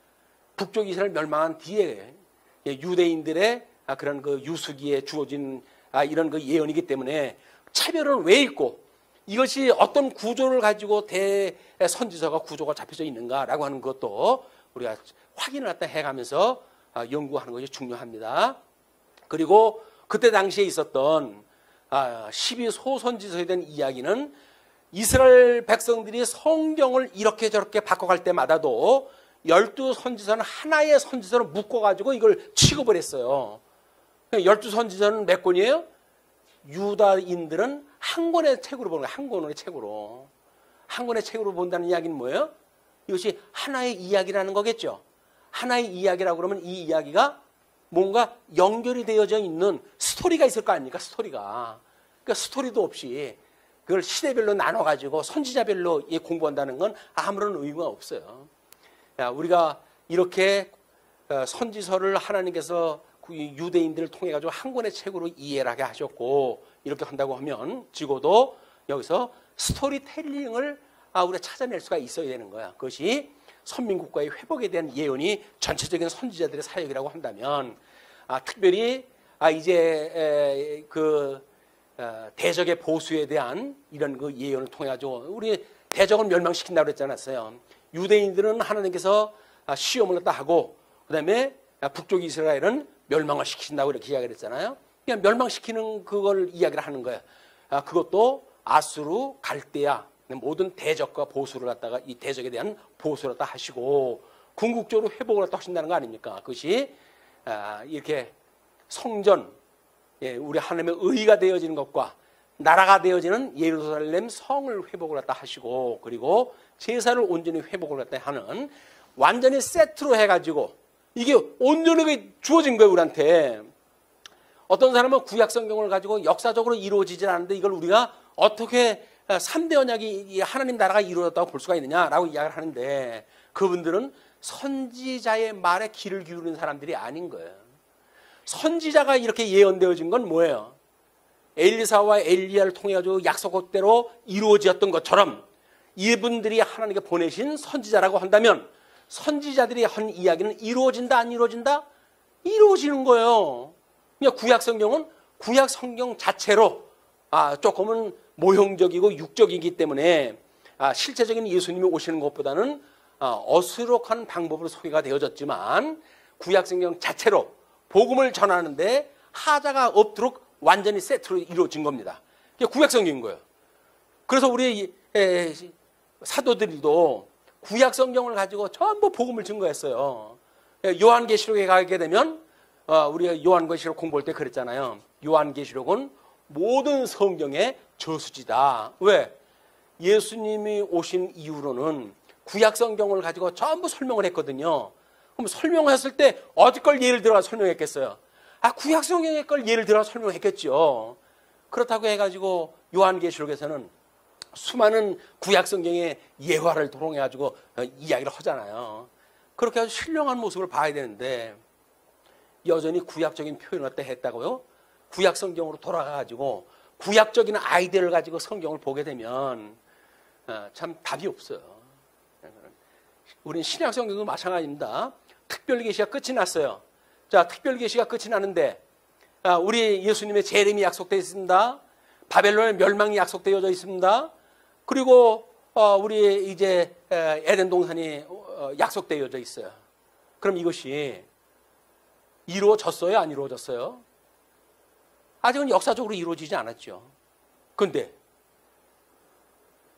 북쪽 이스라엘 멸망한 뒤에 유대인들의 그런 그 유수기에 주어진 이런 그 예언이기 때문에 차별은 왜 있고 이것이 어떤 구조를 가지고 대선지서가 구조가 잡혀져 있는가라고 하는 것도 우리가 확인을 갖다 해가면서 연구하는 것이 중요합니다. 그리고 그때 당시에 있었던 12소선지서에 대한 이야기는 이스라엘 백성들이 성경을 이렇게 저렇게 바꿔갈 때마다도 12선지서는 하나의 선지서로 묶어가지고 이걸 취급을 했어요. 12선지서는 몇 권이에요? 유다인들은 한 권의 책으로 보는 거예요. 한 권의 책으로. 한 권의 책으로 본다는 이야기는 뭐예요? 이것이 하나의 이야기라는 거겠죠. 하나의 이야기라고 그러면 이 이야기가 뭔가 연결이 되어져 있는 스토리가 있을 거 아닙니까? 스토리가. 그러니까 스토리도 없이 그걸 시대별로 나눠가지고 선지자별로 공부한다는 건 아무런 의미가 없어요. 우리가 이렇게 선지서를 하나님께서 유대인들을 통해 가지고 한 권의 책으로 이해를 하게 하셨고 이렇게 한다고 하면 적어도 여기서 스토리텔링을 우리가 찾아낼 수가 있어야 되는 거야. 그것이 선민국가의 회복에 대한 예언이 전체적인 선지자들의 사역이라고 한다면 특별히 이제 대적의 보수에 대한 이런 그 예언을 통해 가지고 우리 대적을 멸망시킨다고 그랬지 않았어요. 유대인들은 하나님께서 시험을 갖다 하고 그다음에 북쪽 이스라엘은 멸망을 시킨다고 이렇게 이야기를 했잖아요. 그냥 멸망시키는 그걸 이야기를 하는 거예요. 그것도 아수르, 갈대아 모든 대적과 보수를 갖다가 이 대적에 대한 보수를 갖다 하시고 궁극적으로 회복을 갖다 하신다는 거 아닙니까? 그것이 이렇게 성전, 우리 하나님의 의가 되어지는 것과 나라가 되어지는 예루살렘 성을 회복을 갖다 하시고 그리고 제사를 온전히 회복을 갖다 하는 완전히 세트로 해가지고 이게 온전하게 주어진 거예요, 우리한테. 어떤 사람은 구약 성경을 가지고 역사적으로 이루어지질 않는데 이걸 우리가 어떻게 3대 언약이 하나님 나라가 이루어졌다고 볼 수가 있느냐라고 이야기를 하는데 그분들은 선지자의 말에 귀를 기울이는 사람들이 아닌 거예요. 선지자가 이렇게 예언되어진 건 뭐예요? 엘리사와 엘리야를 통해 가지고 약속대로 이루어졌던 것처럼 이분들이 하나님께 보내신 선지자라고 한다면 선지자들이 한 이야기는 이루어진다 안 이루어진다? 이루어지는 거예요. 그러니까 구약 성경은 구약 성경 자체로 조금은 모형적이고 육적이기 때문에 실제적인 예수님이 오시는 것보다는 어수룩한 방법으로 소개가 되어졌지만 구약 성경 자체로 복음을 전하는데 하자가 없도록 완전히 세트로 이루어진 겁니다. 그게 구약 성경인 거예요. 그래서 우리 사도들도 구약 성경을 가지고 전부 복음을 증거했어요. 요한계시록에 가게 되면 우리가 요한계시록 공부할 때 그랬잖아요. 요한계시록은 모든 성경의 저수지다. 왜? 예수님이 오신 이후로는 구약 성경을 가지고 전부 설명을 했거든요. 그럼 설명했을 때 어디 걸 예를 들어 설명했겠어요? 구약 성경의 걸 예를 들어 설명했겠죠. 그렇다고 해가지고 요한계시록에서는 수많은 구약 성경의 예화를 도롱해가지고 이야기를 하잖아요. 그렇게 아주 신령한 모습을 봐야 되는데 여전히 구약적인 표현을 갖다 했다고요? 구약 성경으로 돌아가가지고 구약적인 아이디어를 가지고 성경을 보게 되면 참 답이 없어요. 우리는 신약 성경도 마찬가지입니다. 특별계시가 끝이 났어요. 자, 특별계시가 끝이 나는데 우리 예수님의 재림이 약속되어 있습니다. 바벨론의 멸망이 약속되어져 있습니다. 그리고 우리 이제 에덴 동산이 약속되어져 있어요. 그럼 이것이 이루어졌어요? 안 이루어졌어요? 아직은 역사적으로 이루어지지 않았죠. 그런데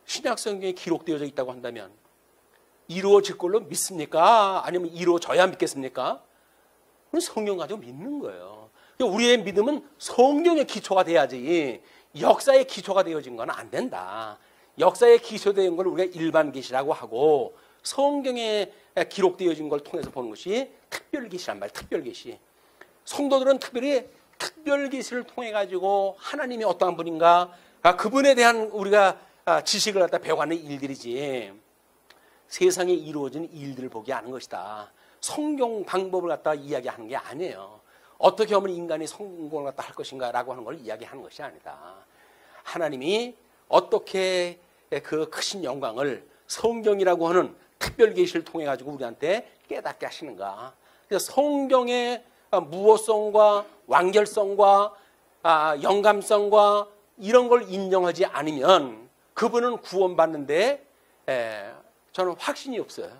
신약 성경에 기록되어져 있다고 한다면 이루어질 걸로 믿습니까? 아니면 이루어져야 믿겠습니까? 그건 성경 가지고 믿는 거예요. 우리의 믿음은 성경의 기초가 돼야지 역사의 기초가 되어진 건 안 된다. 역사에 기초된 걸 우리가 일반 계시라고 하고 성경에 기록되어진 걸 통해서 보는 것이 특별 계시란 말이에요. 특별 계시. 성도들은 특별히 특별 계시를 통해 가지고 하나님이 어떠한 분인가 그분에 대한 우리가 지식을 갖다 배워가는 일들이지 세상에 이루어진 일들을 보게 하는 것이다. 성경 방법을 갖다 이야기하는 게 아니에요. 어떻게 하면 인간이 성공을 갖다 할 것인가라고 하는 걸 이야기하는 것이 아니다. 하나님이 어떻게 그 크신 영광을 성경이라고 하는 특별 계시를 통해 가지고 우리한테 깨닫게 하시는가. 그래서 성경의 무호성과 완결성과 영감성과 이런 걸 인정하지 않으면 그분은 구원받는데 저는 확신이 없어요.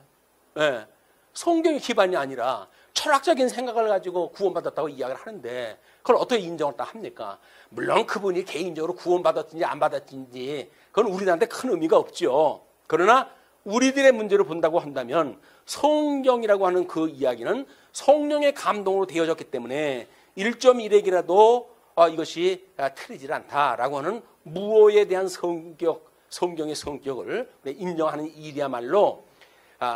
성경의 기반이 아니라 철학적인 생각을 가지고 구원받았다고 이야기를 하는데 그걸 어떻게 인정을 다 합니까? 물론 그분이 개인적으로 구원받았든지 안 받았든지 그건 우리한테 큰 의미가 없죠. 그러나 우리들의 문제를 본다고 한다면 성경이라고 하는 그 이야기는 성령의 감동으로 되어졌기 때문에 1.1핵이라도 이것이 틀리지 않다라고 하는 무오에 대한 성경의 성격을 인정하는 일이야말로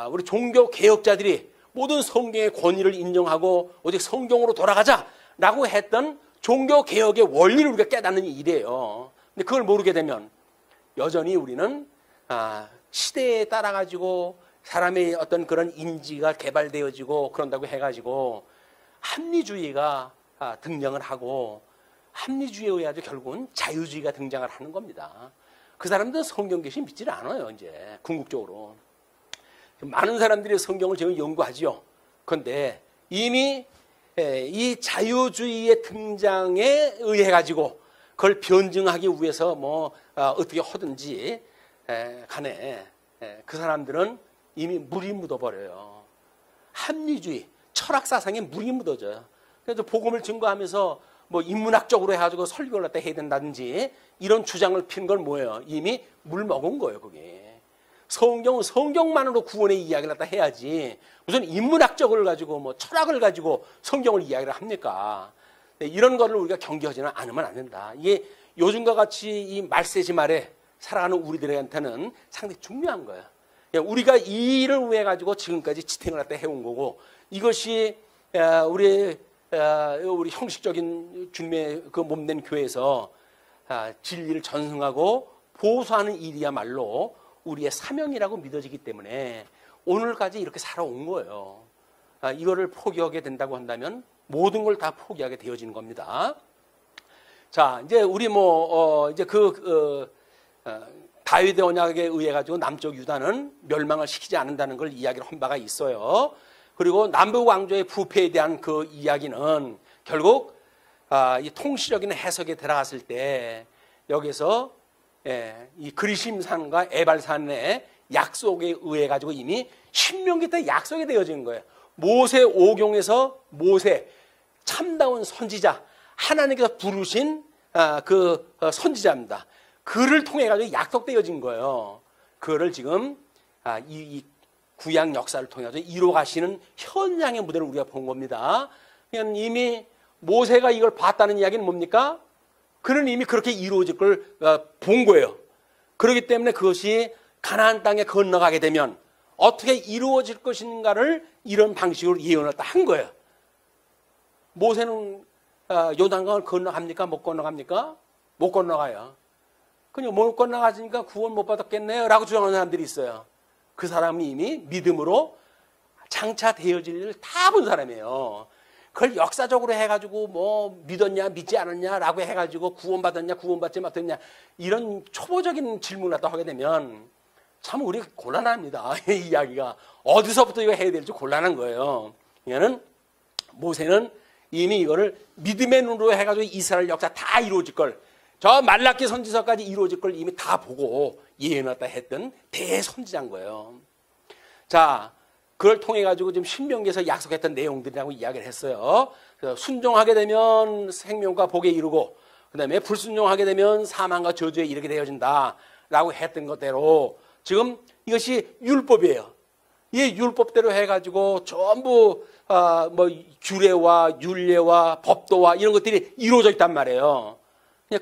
우리 종교 개혁자들이 모든 성경의 권위를 인정하고 오직 성경으로 돌아가자라고 했던 종교 개혁의 원리를 우리가 깨닫는 일이에요. 근데 그걸 모르게 되면 여전히 우리는 시대에 따라 가지고 사람의 어떤 그런 인지가 개발되어지고 그런다고 해가지고 합리주의가 등장을 하고 합리주의에 의해 결국은 자유주의가 등장을 하는 겁니다. 그 사람들은 성경 계시 믿질 않아요. 이제 궁극적으로 많은 사람들이 성경을 지금 연구하지요. 그런데 이미 이 자유주의의 등장에 의해 가지고 그걸 변증하기 위해서 뭐 어떻게 하든지 간에 그 사람들은 이미 물이 묻어버려요. 합리주의, 철학 사상에 물이 묻어져요. 그래서 복음을 증거하면서 뭐 인문학적으로 해가지고 설교를 갖다 해야 된다든지 이런 주장을 핀 건 뭐예요? 이미 물 먹은 거예요, 그게. 성경은 성경만으로 구원의 이야기를 갖다 해야지 무슨 인문학적을 가지고 뭐 철학을 가지고 성경을 이야기를 합니까? 이런 거를 우리가 경계하지는 않으면 안 된다. 이게 요즘과 같이 이 말세지 말에 살아가는 우리들한테는 상당히 중요한 거예요. 우리가 이 일을 위해 가지고 지금까지 지탱을 갖다 해온 거고 이것이 우리 형식적인 주님의 그 몸된 교회에서 진리를 전승하고 보수하는 일이야말로 우리의 사명이라고 믿어지기 때문에 오늘까지 이렇게 살아온 거예요. 이거를 포기하게 된다고 한다면 모든 걸 다 포기하게 되어지는 겁니다. 자, 이제 우리 이제 다윗의 언약에 의해 가지고 남쪽 유다는 멸망을 시키지 않는다는 걸 이야기를 한 바가 있어요. 그리고 남북 왕조의 부패에 대한 그 이야기는 결국 이 통시적인 해석에 들어갔을 때 여기서 이 그리심산과 에발산의 약속에 의해 가지고 이미 신명기 때 약속이 되어진 거예요. 모세 오경에서 모세 참다운 선지자 하나님께서 부르신 그 선지자입니다. 그를 통해 가지고 약속되어진 거예요. 그를 지금 이 구약 역사를 통해 가지고 이루어 가시는 현장의 무대를 우리가 본 겁니다. 그냥 이미 모세가 이걸 봤다는 이야기는 뭡니까? 그는 이미 그렇게 이루어질 걸 본 거예요. 그렇기 때문에 그것이 가나안 땅에 건너가게 되면 어떻게 이루어질 것인가를 이런 방식으로 예언을 한 거예요. 모세는 요단강을 건너갑니까? 못 건너갑니까? 못 건너가요. 그냥 못 건너가니까 구원 못 받았겠네요 라고 주장하는 사람들이 있어요. 그 사람이 이미 믿음으로 장차 되어질 일을 다 본 사람이에요. 그걸 역사적으로 해가지고 뭐 믿었냐 믿지 않았냐라고 해가지고 구원받았냐 구원받지 못했냐 이런 초보적인 질문을 갖다 하게 되면 참 우리 곤란합니다. 이 이야기가 어디서부터 이거 해야 될지 곤란한 거예요. 이거는 모세는 이미 이거를 믿음의 눈으로 해가지고 이스라엘 역사 다 이루어질 걸 저 말라기 선지서까지 이루어질 걸 이미 다 보고 예언했다 했던 대선지자인 거예요. 자, 그걸 통해 가지고 지금 신명기에서 약속했던 내용들이라고 이야기를 했어요. 그래서 순종하게 되면 생명과 복에 이르고 그다음에 불순종하게 되면 사망과 저주에 이르게 되어진다라고 했던 것대로 지금 이것이 율법이에요. 이 율법대로 해가지고 전부 뭐 규례와 율례와 법도와 이런 것들이 이루어져 있단 말이에요.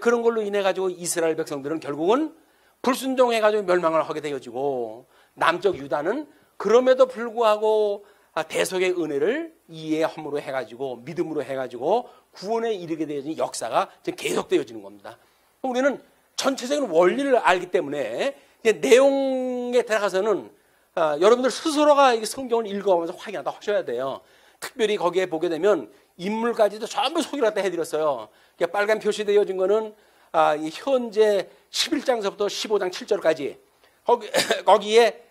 그런 걸로 인해 가지고 이스라엘 백성들은 결국은 불순종해 가지고 멸망을 하게 되어지고 남쪽 유다는 그럼에도 불구하고 대속의 은혜를 이해함으로 해가지고 믿음으로 해가지고 구원에 이르게 되어진 역사가 지금 계속되어지는 겁니다. 우리는 전체적인 원리를 알기 때문에 내용에 들어가서는 여러분들 스스로가 성경을 읽어가면서 확인하다 하셔야 돼요. 특별히 거기에 보게 되면 인물까지도 전부 소개를 갖다 해드렸어요. 빨간 표시되어진 거는 현재 11장서부터 15장 7절까지 거기에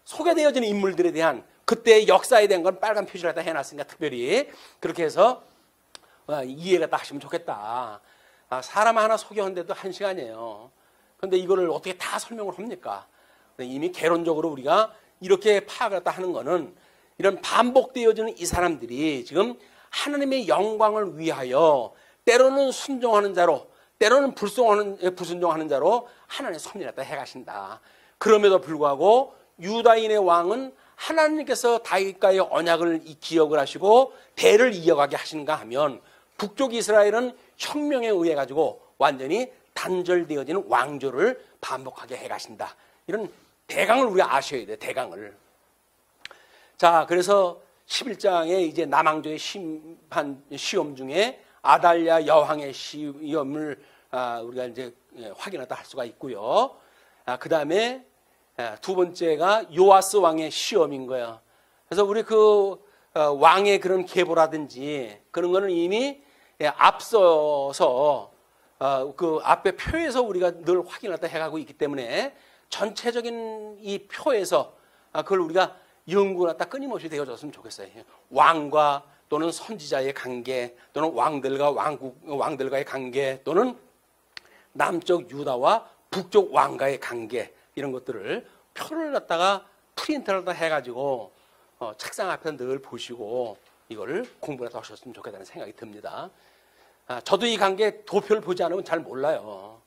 소개되어지는 인물들에 대한 그때의 역사에 대한 건 빨간 표시를 갖다 해놨으니까 특별히 그렇게 해서 이해가 딱 하시면 좋겠다. 사람 하나 소개하는데도 1시간이에요. 그런데 이거를 어떻게 다 설명을 합니까? 이미 개론적으로 우리가 이렇게 파악을 갖다 하는 거는 이런 반복되어지는 이 사람들이 지금 하나님의 영광을 위하여 때로는 순종하는 자로, 때로는 불순종하는 자로 하나님의 섭리를 갖다 해가신다. 그럼에도 불구하고 유다인의 왕은 하나님께서 다윗과의 언약을 기억을 하시고 대를 이어가게 하시는가 하면, 북쪽 이스라엘은 혁명에 의해 가지고 완전히 단절되어지는 왕조를 반복하게 해가신다. 이런 대강을 우리가 아셔야 돼요. 대강을. 자, 그래서 11장에 이제 남왕조의 시험 중에 아달랴 여왕의 시험을 우리가 이제 확인하다 할 수가 있고요. 그 다음에 두 번째가 요아스 왕의 시험인 거예요. 그래서 우리 왕의 그런 계보라든지 그런 거는 이미 앞서서 그 앞에 표에서 우리가 늘 확인하다 해가고 있기 때문에 전체적인 이 표에서 그걸 우리가 연구하다 끊임없이 되어줬으면 좋겠어요. 왕과 또는 선지자의 관계, 또는 왕들과의 관계, 또는 남쪽 유다와 북쪽 왕가의 관계, 이런 것들을 표를 갖다가 프린트를 해가지고 책상 앞에서 늘 보시고 이거를 공부를 하셨으면 좋겠다는 생각이 듭니다. 저도 이 관계 도표를 보지 않으면 잘 몰라요.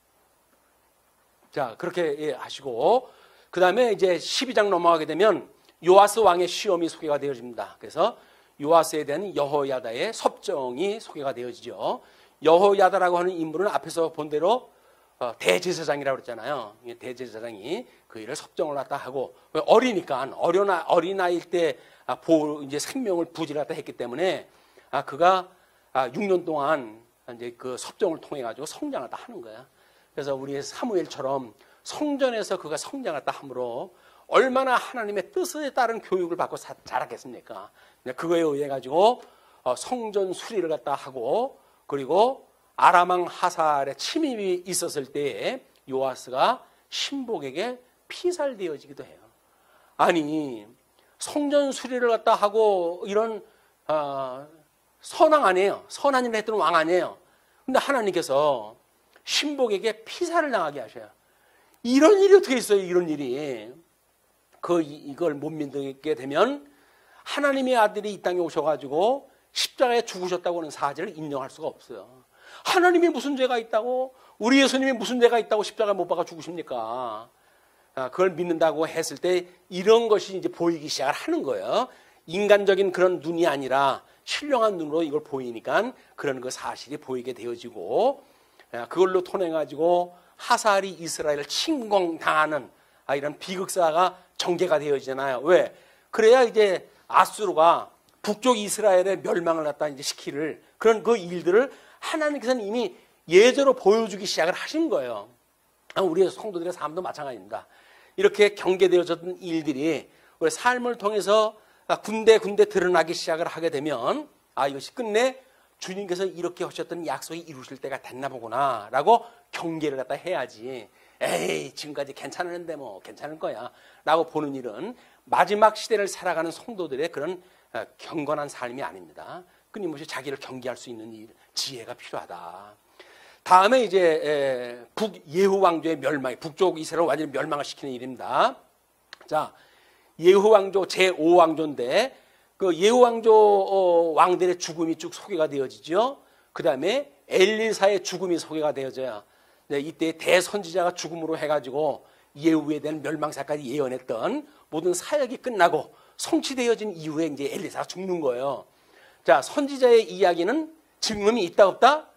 자, 그렇게 하시고, 그 다음에 이제 12장 넘어가게 되면 요아스 왕의 시험이 소개가 되어집니다. 그래서 요아스에 대한 여호야다의 섭정이 소개가 되어지죠. 여호야다라고 하는 인물은 앞에서 본 대로 대제사장이라고 그랬잖아요. 대제사장이 그 일을 섭정을 갖다 하고, 어리니까 어린아이일 때 이제 생명을 부지를 했기 때문에 그가 6년 동안 이제 그 섭정을 통해 가지고 성장을 다 하는 거야. 그래서 우리 사무엘처럼 성전에서 그가 성장을 다 함으로 얼마나 하나님의 뜻에 따른 교육을 받고 자랐겠습니까? 그거에 의해 가지고 성전 수리를 갖다 하고, 그리고 아람왕 하살의 침입이 있었을 때에 요아스가 신복에게 피살되어지기도 해요. 아니, 성전 수리를 갖다 하고 이런 선왕 아니에요. 선한 일을 했던 왕 아니에요. 근데 하나님께서 신복에게 피살을 당하게 하셔요. 이런 일이 어떻게 있어요? 이런 일이. 이걸 못 믿게 되면 하나님의 아들이 이 땅에 오셔가지고 십자가에 죽으셨다고 하는 사실을 인정할 수가 없어요. 하나님이 무슨 죄가 있다고, 우리 예수님이 무슨 죄가 있다고 십자가에 못 박아 죽으십니까? 그걸 믿는다고 했을 때 이런 것이 이제 보이기 시작을 하는 거예요. 인간적인 그런 눈이 아니라 신령한 눈으로 이걸 보이니까 그런 그 사실이 보이게 되어지고, 그걸로 통해 가지고 하살이 이스라엘을 침공당하는 이런 비극사가 전개가 되어지잖아요. 왜? 그래야 이제 아수르가 북쪽 이스라엘의 멸망을 갖다 이제 시키를 그런 그 일들을 하나님께서는 이미 예제로 보여주기 시작을 하신 거예요. 우리 성도들의 삶도 마찬가지입니다. 이렇게 경계되어졌던 일들이 우리 삶을 통해서 군데군데 드러나기 시작을 하게 되면 이것이 끝내 주님께서 이렇게 하셨던 약속이 이루실 때가 됐나 보구나 라고 경계를 갖다 해야지, 에이 지금까지 괜찮았는데 뭐 괜찮을 거야 라고 보는 일은 마지막 시대를 살아가는 성도들의 그런 경건한 삶이 아닙니다. 끊임없이 자기를 경계할 수 있는 지혜가 필요하다. 다음에 이제 예후 왕조의 멸망, 북쪽 이스라엘을 완전히 멸망을 시키는 일입니다. 자, 예후 왕조 제5왕조인데 그 예후 왕조 왕들의 죽음이 쭉 소개가 되어지죠. 그 다음에 엘리사의 죽음이 소개가 되어져요. 네, 이때 대선지자가 죽음으로 해가지고 예후에 대한 멸망사까지 예언했던 모든 사역이 끝나고 성취되어진 이후에 이제 엘리사가 죽는 거예요. 자, 선지자의 이야기는 증언이 있다 없다?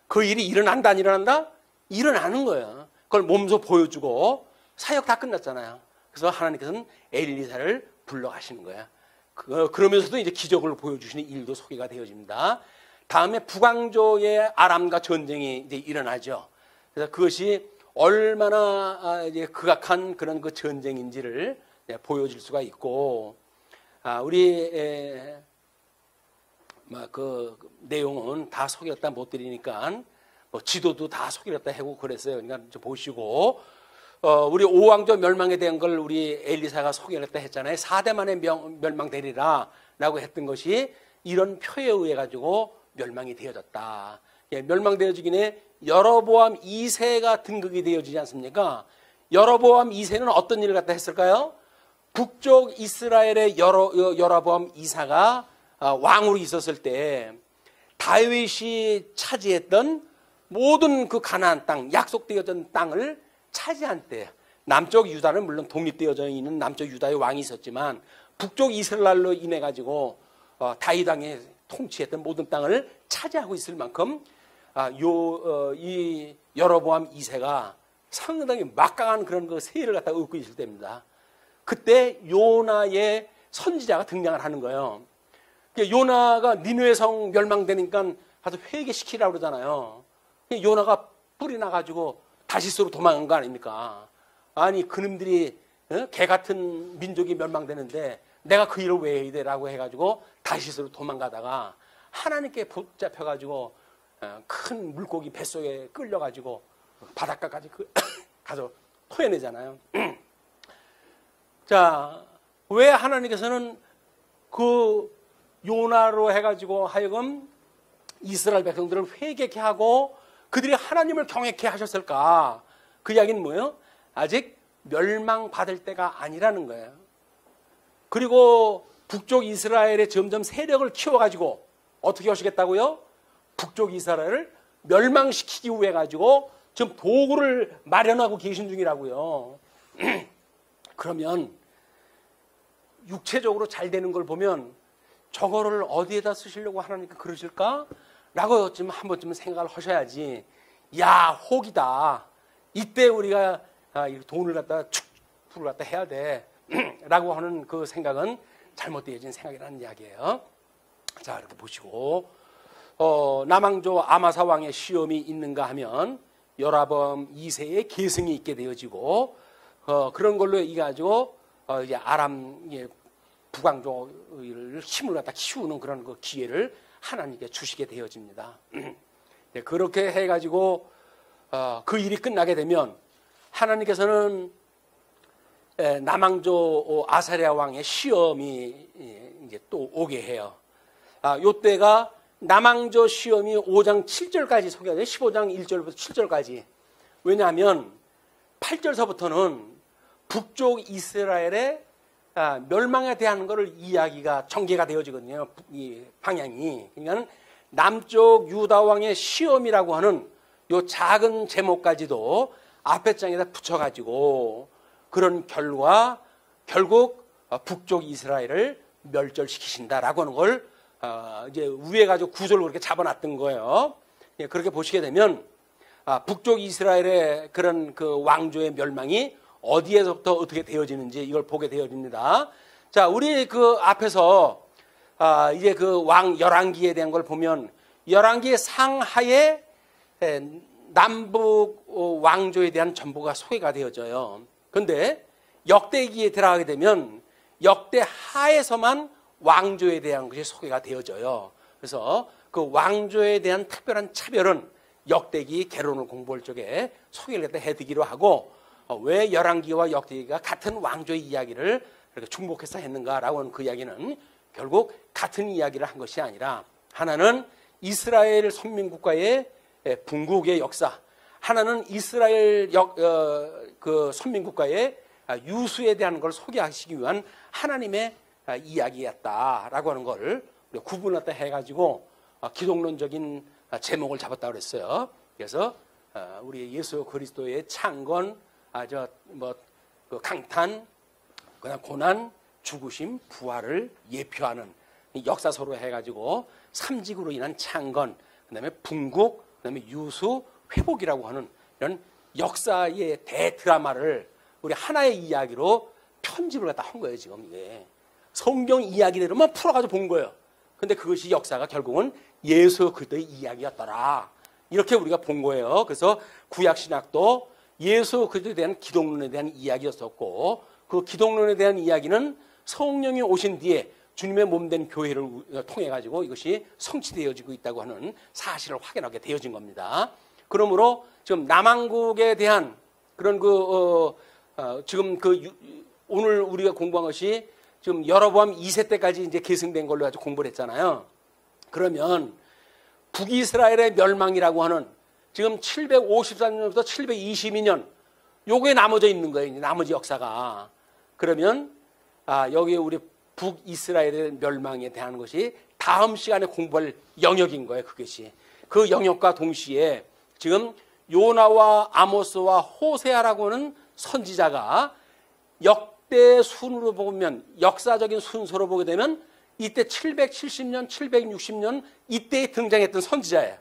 그 일이 일어난다 안 일어난다? 일어나는 거예요. 그걸 몸소 보여주고 사역 다 끝났잖아요. 그래서 하나님께서는 엘리사를 불러가시는 거예요. 그러면서도 이제 기적을 보여주시는 일도 소개가 되어집니다. 다음에 북왕조의 아람과 전쟁이 이제 일어나죠. 그래서 그것이 얼마나 이제 극악한 그런 그 전쟁인지를 보여줄 수가 있고, 우리 그 내용은 다 소개했다 못 드리니까 뭐 지도도 다 소개했다 하고 그랬어요. 그러니까 좀 보시고, 우리 오왕조 멸망에 대한 걸 우리 엘리사가 소개했다 했잖아요. 4대 만에 멸망되리라 라고 했던 것이 이런 표에 의해 가지고 멸망이 되어졌다. 멸망되어지기에 여로보암 2세가 등극이 되어지지 않습니까? 여로보암 2세는 어떤 일을 갖다 했을까요? 북쪽 이스라엘의 여로보암 2세가 왕으로 있었을 때 다윗이 차지했던 모든 그 가나안 땅, 약속되어진 땅을 차지한 때, 남쪽 유다는 물론 독립되어져 있는 남쪽 유다의 왕이 있었지만 북쪽 이스라엘로 인해 가지고 다윗 왕이 통치했던 모든 땅을 차지하고 있을 만큼 이 여로보암 2세가 상당히 막강한 그런 그 세를 갖다가 얻고 있을 때입니다. 그때 요나의 선지자가 등장을 하는 거예요. 요나가 니느웨 성 멸망되니까 가서 회개시키라고 그러잖아요. 요나가 뿔이 나가지고 다시스로 도망간 거 아닙니까? 아니 그놈들이 개 같은 민족이 멸망되는데 내가 그 일을 왜 해야 돼? 라고 해가지고 다시스로 도망가다가 하나님께 붙잡혀가지고 큰 물고기 뱃속에 끌려가지고 바닷가까지 가서 토해내잖아요. 자, 왜 하나님께서는 그 요나로 해가지고 하여금 이스라엘 백성들을 회개케 하고 그들이 하나님을 경외케 하셨을까? 그 이야기는 뭐예요? 아직 멸망받을 때가 아니라는 거예요. 그리고 북쪽 이스라엘의 점점 세력을 키워가지고 어떻게 하시겠다고요? 북쪽 이스라엘을 멸망시키기 위해 가지고 지금 도구를 마련하고 계신 중이라고요. 그러면 육체적으로 잘 되는 걸 보면 저거를 어디에다 쓰시려고 하나님께 그러실까? 라고 좀 한 번쯤은 생각을 하셔야지. 야, 혹이다. 이때 우리가 돈을 갖다 축풀을 갖다 해야 돼. 라고 하는 그 생각은 잘못되어진 생각이라는 이야기예요. 자, 이렇게 보시고 남왕조 아마사 왕의 시험이 있는가 하면 여로보암 2세의 계승이 있게 되어지고 그런 걸로 이가지고 이제 아람 북왕조를 힘을 갖다 키우는 그런 그 기회를 하나님께 주시게 되어집니다. 그렇게 해가지고 그 일이 끝나게 되면 하나님께서는 남왕조 아사랴 왕의 시험이 이제 또 오게 해요. 요때가 남왕조 시험이 5장 7절까지 소개돼요. 15장 1절부터 7절까지. 왜냐하면 8절서부터는 북쪽 이스라엘의 멸망에 대한 것을 이야기가 전개가 되어지거든요. 이 방향이. 그러니까 남쪽 유다 왕의 시험이라고 하는 요 작은 제목까지도 앞에 장에다 붙여가지고 그런 결과 결국 북쪽 이스라엘을 멸절시키신다라고 하는 걸 이제 위에 가지고 구절로 그렇게 잡아놨던 거예요. 그렇게 보시게 되면 북쪽 이스라엘의 그런 그 왕조의 멸망이 어디에서부터 어떻게 되어지는지 이걸 보게 되어집니다. 자, 우리 그 앞에서 이제 그 왕 열왕기에 대한 걸 보면 열왕기의 상하에 남북 왕조에 대한 전부가 소개가 되어져요. 그런데 역대기에 들어가게 되면 역대하에서만 왕조에 대한 것이 소개가 되어져요. 그래서 그 왕조에 대한 특별한 차별은 역대기 개론을 공부할 적에 소개를 해드리기로 하고 왜 열왕기와 역대기가 같은 왕조의 이야기를 이렇게 중복해서 했는가라고 하는 그 이야기는 결국 같은 이야기를 한 것이 아니라 하나는 이스라엘 선민국가의 분국의 역사, 하나는 이스라엘 그 선민국가의 유수에 대한 걸 소개하시기 위한 하나님의 이야기였다라고 하는 걸 구분했다 해가지고 기독론적인 제목을 잡았다고 그랬어요. 그래서 우리 예수 그리스도의 창건, 그 강탄, 그다음 고난, 죽으심, 부활을 예표하는 역사서로 해가지고 삼직으로 인한 창건, 그다음에 분국, 그다음에 유수, 회복이라고 하는 이런 역사의 대드라마를 우리 하나의 이야기로 편집을 갖다 한 거예요. 지금 이게 성경 이야기대로만 풀어가지고 본 거예요. 근데 그것이 역사가 결국은 예수 그리스도의 이야기였더라. 이렇게 우리가 본 거예요. 그래서 구약신약도 예수 그리스도에 대한 기독론에 대한 이야기였었고, 그 기독론에 대한 이야기는 성령이 오신 뒤에 주님의 몸된 교회를 통해 가지고 이것이 성취되어지고 있다고 하는 사실을 확인하게 되어진 겁니다. 그러므로 지금 남왕국에 대한 그런 지금 오늘 우리가 공부한 것이 지금 여로보암 2세 때까지 이제 계승된 걸로 아주 공부를 했잖아요. 그러면 북이스라엘의 멸망이라고 하는 지금 754년부터 722년 요게 나머져 있는 거예요. 이제 나머지 역사가. 그러면 여기 우리 북이스라엘의 멸망에 대한 것이 다음 시간에 공부할 영역인 거예요. 그것이. 그 영역과 동시에 지금 요나와 아모스와 호세아라고 하는 선지자가 역대 순으로 보면, 역사적인 순서로 보게 되면 이때 770년, 760년 이때에 등장했던 선지자예요.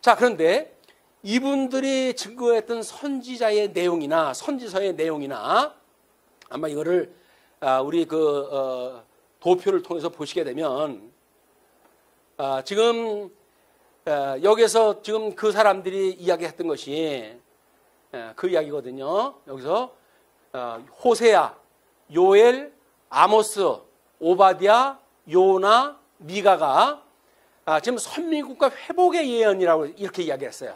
자, 그런데 이분들이 증거했던 선지자의 내용이나 선지서의 내용이나 아마 이거를 우리 도표를 통해서 보시게 되면 지금 여기서 지금 그 사람들이 이야기했던 것이 그 이야기거든요. 여기서 호세아, 요엘, 아모스, 오바댜, 요나, 미가가 지금 선민국가 회복의 예언이라고 이렇게 이야기했어요.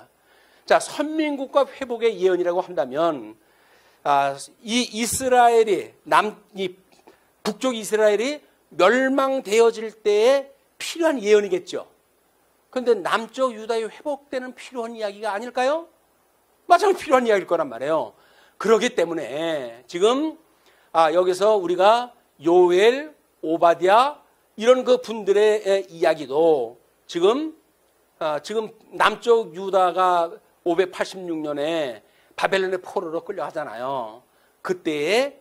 자, 선민국가 회복의 예언이라고 한다면 이 이스라엘이 이 북쪽 이스라엘이 멸망되어질 때에 필요한 예언이겠죠. 그런데 남쪽 유다의 회복되는 필요한 이야기가 아닐까요? 마찬가지로 필요한 이야기일 거란 말이에요. 그렇기 때문에 지금 여기서 우리가 요엘, 오바댜 이런 그 분들의 이야기도 지금 남쪽 유다가 586년에 바벨론의 포로로 끌려가잖아요. 그때에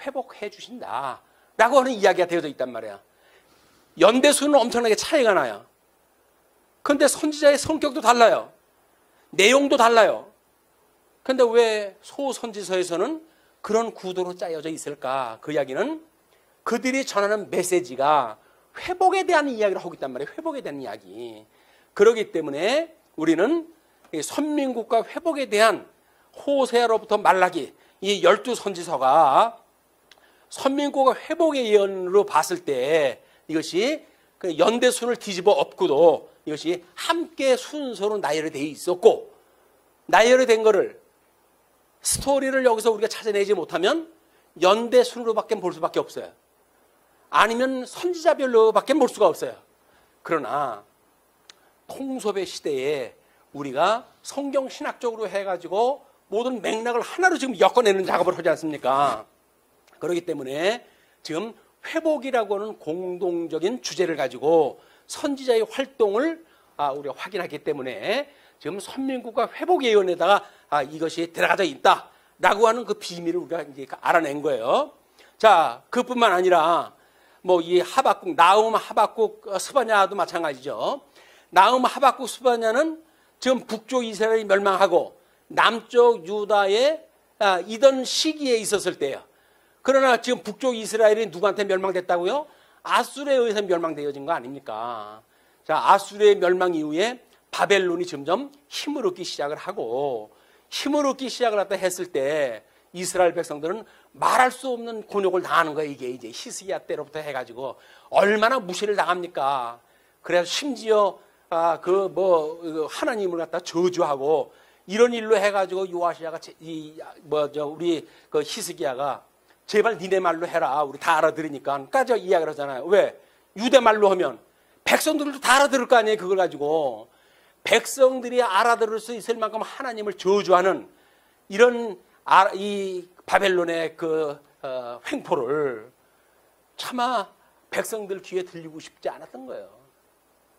회복해 주신다라고 하는 이야기가 되어져 있단 말이에요. 연대수는 엄청나게 차이가 나요. 그런데 선지자의 성격도 달라요. 내용도 달라요. 그런데 왜 소선지서에서는 그런 구도로 짜여져 있을까? 그 이야기는 그들이 전하는 메시지가 회복에 대한 이야기를 하고 있단 말이에요. 회복에 대한 이야기. 그렇기 때문에 우리는 선민국가 회복에 대한 호세아로부터 말라기 이 12선지서가 선민국가 회복의 예언으로 봤을 때 이것이 그 연대순을 뒤집어 엎고도 이것이 함께 순서로 나열이 되어 있었고, 나열이 된 거를 스토리를 여기서 우리가 찾아내지 못하면 연대순으로밖에 볼 수밖에 없어요. 아니면 선지자별로밖에 볼 수가 없어요. 그러나 통섭의 시대에 우리가 성경 신학적으로 해가지고 모든 맥락을 하나로 지금 엮어내는 작업을 하지 않습니까? 그렇기 때문에 지금 회복이라고 하는 공동적인 주제를 가지고 선지자의 활동을 우리가 확인하기 때문에 지금 선민국가 회복 예언에다가 이것이 들어가져 있다라고 하는 그 비밀을 우리가 이제 알아낸 거예요. 자, 그뿐만 아니라 뭐 이 하박국, 나움, 하박국, 스바냐도 마찬가지죠. 나움, 하박국, 스바냐는 지금 북쪽 이스라엘이 멸망하고 남쪽 유다에 이던 시기에 있었을 때예요. 그러나 지금 북쪽 이스라엘이 누구한테 멸망됐다고요? 아수르에 의해서 멸망되어진 거 아닙니까? 자, 아수르의 멸망 이후에 바벨론이 점점 힘을 얻기 시작을 하고, 힘을 얻기 시작을 했을 때 이스라엘 백성들은 말할 수 없는 곤욕을 당하는 거예요. 이게 이제 히스기야 때로부터 해가지고 얼마나 무시를 당합니까? 그래서 심지어 하나님을 갖다 저주하고 이런 일로 해가지고 요아시아가 우리 그 히스기야가 제발 니네 말로 해라. 우리 다 알아들으니까 까지 이야기를 하잖아요. 왜? 유대 말로 하면 백성들도 다 알아들을 거 아니에요. 그걸 가지고 백성들이 알아들을 수 있을 만큼 하나님을 저주하는 이런 이 바벨론의 그 횡포를 차마 백성들 귀에 들리고 싶지 않았던 거예요.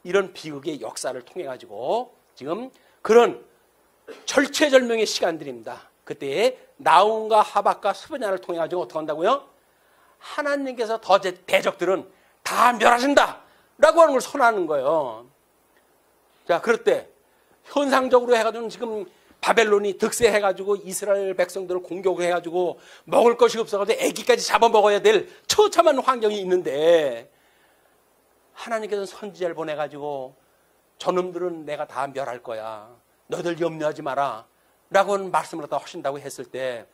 이런 비극의 역사를 통해 가지고 지금 그런 절체절명의 시간들입니다. 그때 나움과 하박과 스바냐를 통해 가지고 어떻게 한다고요? 하나님께서 더 대적들은 다 멸하신다라고 하는 걸 선언하는 거예요. 자, 그럴 때 현상적으로 해가지고는 지금 바벨론이 득세해가지고 이스라엘 백성들을 공격을 해가지고 먹을 것이 없어가지고 애기까지 잡아먹어야 될 처참한 환경이 있는데 하나님께서는 선지자를 보내가지고 저놈들은 내가 다 멸할 거야. 너희들 염려하지 마라. 라고 하는 말씀을 다 하신다고 했을 때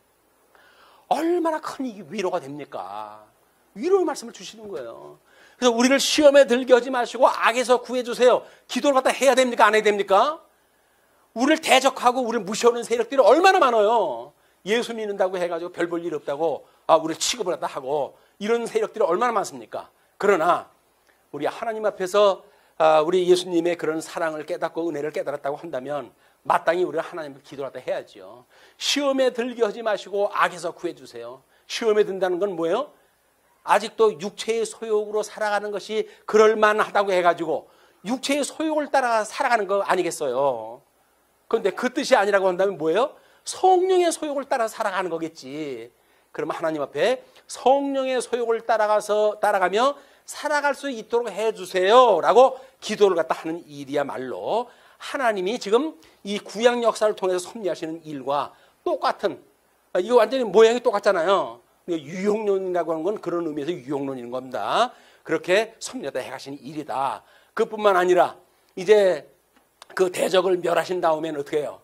얼마나 큰 위로가 됩니까? 위로의 말씀을 주시는 거예요. 그래서 우리를 시험에 들게 하지 마시고 악에서 구해주세요. 기도를 갖다 해야 됩니까? 안 해야 됩니까? 우리를 대적하고 우리를 무시하는 세력들이 얼마나 많아요. 예수 믿는다고 해가지고 별 볼 일 없다고 우리를 취급을 갖다 하고 이런 세력들이 얼마나 많습니까? 그러나 우리 하나님 앞에서 우리 예수님의 그런 사랑을 깨닫고 은혜를 깨달았다고 한다면 마땅히 우리가 하나님께 기도를 갖다 해야죠. 시험에 들게 하지 마시고 악에서 구해주세요. 시험에 든다는 건 뭐예요? 아직도 육체의 소욕으로 살아가는 것이 그럴만하다고 해가지고 육체의 소욕을 따라 살아가는 거 아니겠어요? 그런데 그 뜻이 아니라고 한다면 뭐예요? 성령의 소욕을 따라 살아가는 거겠지. 그러면 하나님 앞에 성령의 소욕을 따라가며 살아갈 수 있도록 해주세요 라고 기도를 갖다 하는 일이야말로 하나님이 지금 이 구약 역사를 통해서 섭리하시는 일과 똑같은, 이거 완전히 모양이 똑같잖아요. 유형론이라고 하는 건 그런 의미에서 유형론인 겁니다. 그렇게 섭리하다 해가시는 일이다. 그뿐만 아니라 이제 그 대적을 멸하신 다음에는 어떻게 해요?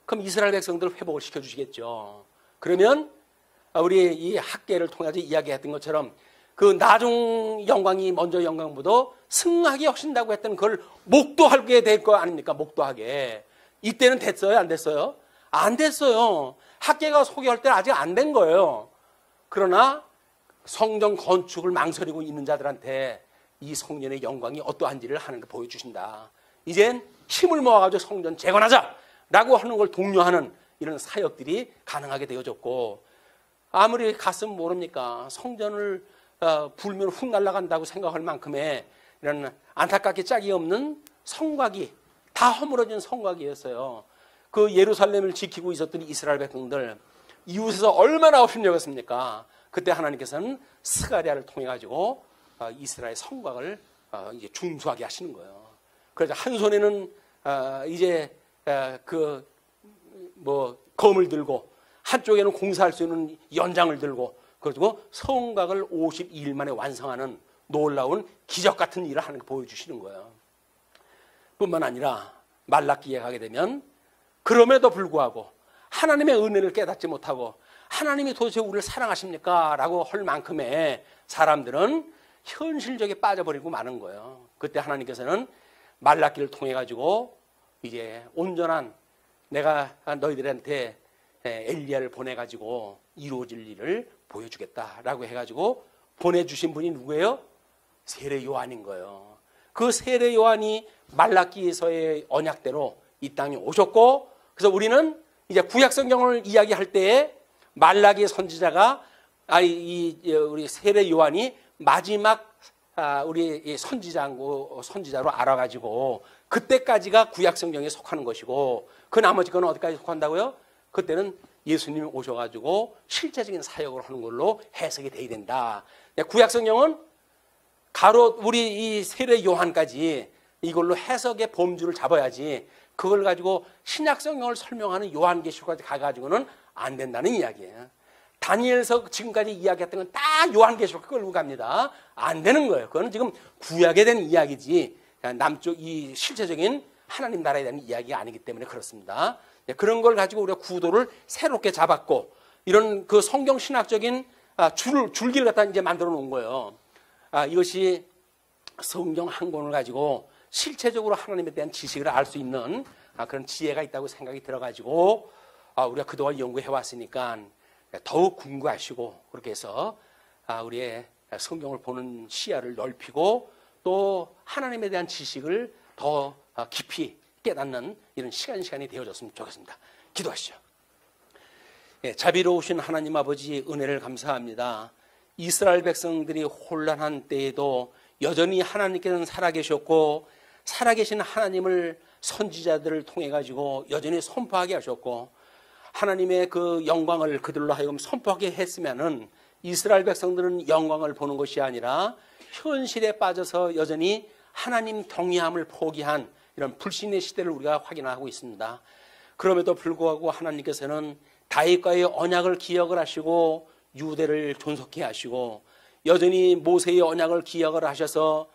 그럼 이스라엘 백성들을 회복을 시켜주시겠죠. 그러면 우리 이 학계를 통해서 이야기했던 것처럼 그 나중 영광이 먼저 영광보다 승하게 하신다고 했던 그걸 목도하게 될 거 아닙니까? 목도하게. 이때는 됐어요? 안 됐어요? 안 됐어요. 학계가 소개할 때는 아직 안 된 거예요. 그러나 성전 건축을 망설이고 있는 자들한테 이 성전의 영광이 어떠한지를 하는 걸 보여주신다. 이젠 힘을 모아가지고 성전 재건하자라고 하는 걸 독려하는 이런 사역들이 가능하게 되어졌고, 아무리 갔으면 모릅니까? 성전을 불면 훅 날아간다고 생각할 만큼의 이런 안타깝게 짝이 없는 성곽이 다 허물어진 성곽이었어요. 그 예루살렘을 지키고 있었던 이스라엘 백성들 이웃에서 얼마나 힘들었습니까? 그때 하나님께서는 스가랴를 통해 가지고 이스라엘 성곽을 이제 중수하게 하시는 거예요. 그래서 한 손에는 이제 그 뭐 검을 들고 한쪽에는 공사할 수 있는 연장을 들고 그리고 성곽을 52일 만에 완성하는 놀라운 기적 같은 일을 하는 거 보여주시는 거예요. 뿐만 아니라 말라기에 가게 되면 그럼에도 불구하고 하나님의 은혜를 깨닫지 못하고 하나님이 도대체 우리를 사랑하십니까? 라고 할 만큼의 사람들은 현실적에 빠져버리고 마는 거예요. 그때 하나님께서는 말라기를 통해 가지고 이제 온전한 내가 너희들한테 엘리야를 보내가지고 이루어질 일을 보여주겠다라고 해가지고 보내주신 분이 누구예요? 세례 요한인 거예요. 그 세례 요한이 말라기에서의 언약대로 이 땅에 오셨고, 그래서 우리는 이제 구약 성경을 이야기할 때에 말라기 선지자가 우리 세례 요한이 마지막 우리 선지자로 알아가지고 그때까지가 구약 성경에 속하는 것이고, 그 나머지 거는 어디까지 속한다고요? 그때는 예수님이 오셔가지고 실제적인 사역을 하는 걸로 해석이 돼야 된다. 구약 성경은 우리 이 세례 요한까지 이걸로 해석의 범주를 잡아야지, 그걸 가지고 신약 성경을 설명하는 요한계시록까지 가가지고는 안 된다는 이야기예요. 다니엘서 지금까지 이야기했던 건 다 요한계시록 끌고 갑니다. 안 되는 거예요. 그거는 지금 구약에 대한 이야기지 남쪽 이 실체적인 하나님 나라에 대한 이야기가 아니기 때문에 그렇습니다. 그런 걸 가지고 우리가 구도를 새롭게 잡았고, 이런 그 성경 신학적인 줄기를 갖다 이제 만들어 놓은 거예요. 이것이 성경 한 권을 가지고 실체적으로 하나님에 대한 지식을 알 수 있는 그런 지혜가 있다고 생각이 들어가지고 우리가 그동안 연구해 왔으니까 더욱 궁구하시고, 그렇게 해서 우리의 성경을 보는 시야를 넓히고 또 하나님에 대한 지식을 더 깊이 깨닫는 이런 시간이 되어졌으면 좋겠습니다. 기도하시죠. 자비로우신 하나님 아버지, 은혜를 감사합니다. 이스라엘 백성들이 혼란한 때에도 여전히 하나님께서는 살아계셨고, 살아계신 하나님을 선지자들을 통해 가지고 여전히 선포하게 하셨고, 하나님의 그 영광을 그들로 하여금 선포하게 했으면은 이스라엘 백성들은 영광을 보는 것이 아니라 현실에 빠져서 여전히 하나님 경외함을 포기한 이런 불신의 시대를 우리가 확인하고 있습니다. 그럼에도 불구하고 하나님께서는 다윗과의 언약을 기억을 하시고 유대를 존속케 하시고, 여전히 모세의 언약을 기억을 하셔서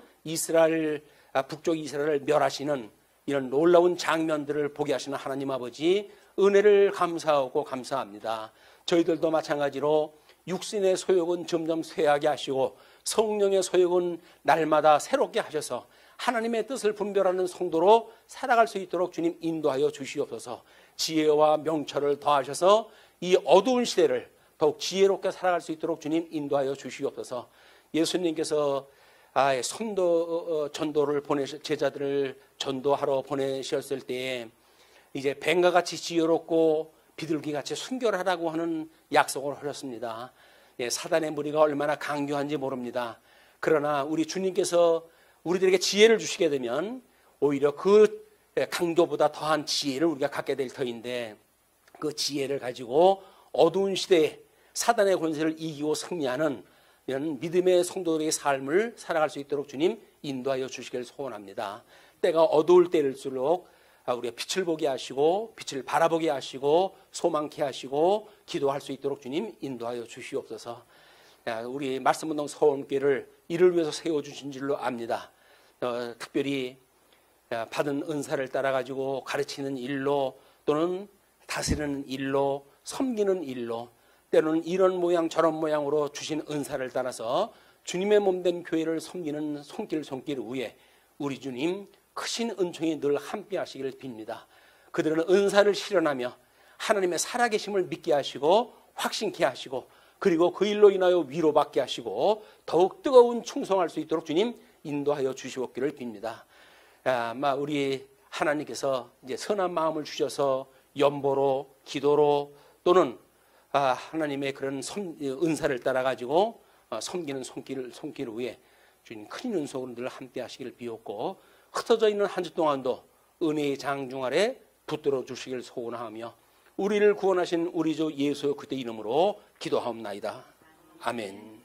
북쪽 이스라엘을 멸하시는 이런 놀라운 장면들을 보게 하시는 하나님 아버지, 은혜를 감사하고 감사합니다. 저희들도 마찬가지로 육신의 소욕은 점점 쇠하게 하시고 성령의 소욕은 날마다 새롭게 하셔서 하나님의 뜻을 분별하는 성도로 살아갈 수 있도록 주님 인도하여 주시옵소서. 지혜와 명철을 더하셔서 이 어두운 시대를 더욱 지혜롭게 살아갈 수 있도록 주님 인도하여 주시옵소서. 예수님께서 전도를 제자들을 전도하러 보내셨을 때에 이제 뱀과 같이 지혜롭고 비둘기같이 순결하라고 하는 약속을 하셨습니다. 사단의 무리가 얼마나 강교한지 모릅니다. 그러나 우리 주님께서 우리들에게 지혜를 주시게 되면 오히려 그 강교보다 더한 지혜를 우리가 갖게 될 터인데, 그 지혜를 가지고 어두운 시대에 사단의 권세를 이기고 승리하는 이런 믿음의 성도들의 삶을 살아갈 수 있도록 주님 인도하여 주시기를 소원합니다. 때가 어두울 때일수록 우리가 빛을 보게 하시고 빛을 바라보게 하시고 소망케 하시고 기도할 수 있도록 주님 인도하여 주시옵소서. 우리 말씀운동 서원교회를 이를 위해서 세워주신 줄로 압니다. 특별히 받은 은사를 따라가지고 가르치는 일로, 또는 다스리는 일로, 섬기는 일로, 때로는 이런 모양 저런 모양으로 주신 은사를 따라서 주님의 몸된 교회를 섬기는 손길 위에 우리 주님 크신 은총이 늘 함께 하시기를 빕니다. 그들은 은사를 실현하며 하나님의 살아계심을 믿게 하시고 확신케 하시고, 그리고 그 일로 인하여 위로받게 하시고 더욱 뜨거운 충성할 수 있도록 주님 인도하여 주시옵기를 빕니다. 우리 하나님께서 이제 선한 마음을 주셔서 연보로, 기도로, 또는 하나님의 그런 은사를 따라 가지고 섬기는 손길 위에 주님 큰 은총으로 늘 함께 하시기를 비옵고, 흩어져 있는 한 주 동안도 은혜의 장중 아래 붙들어 주시기를 소원하며 우리를 구원하신 우리 주 예수 그리스도의 이름으로 기도하옵나이다. 아멘.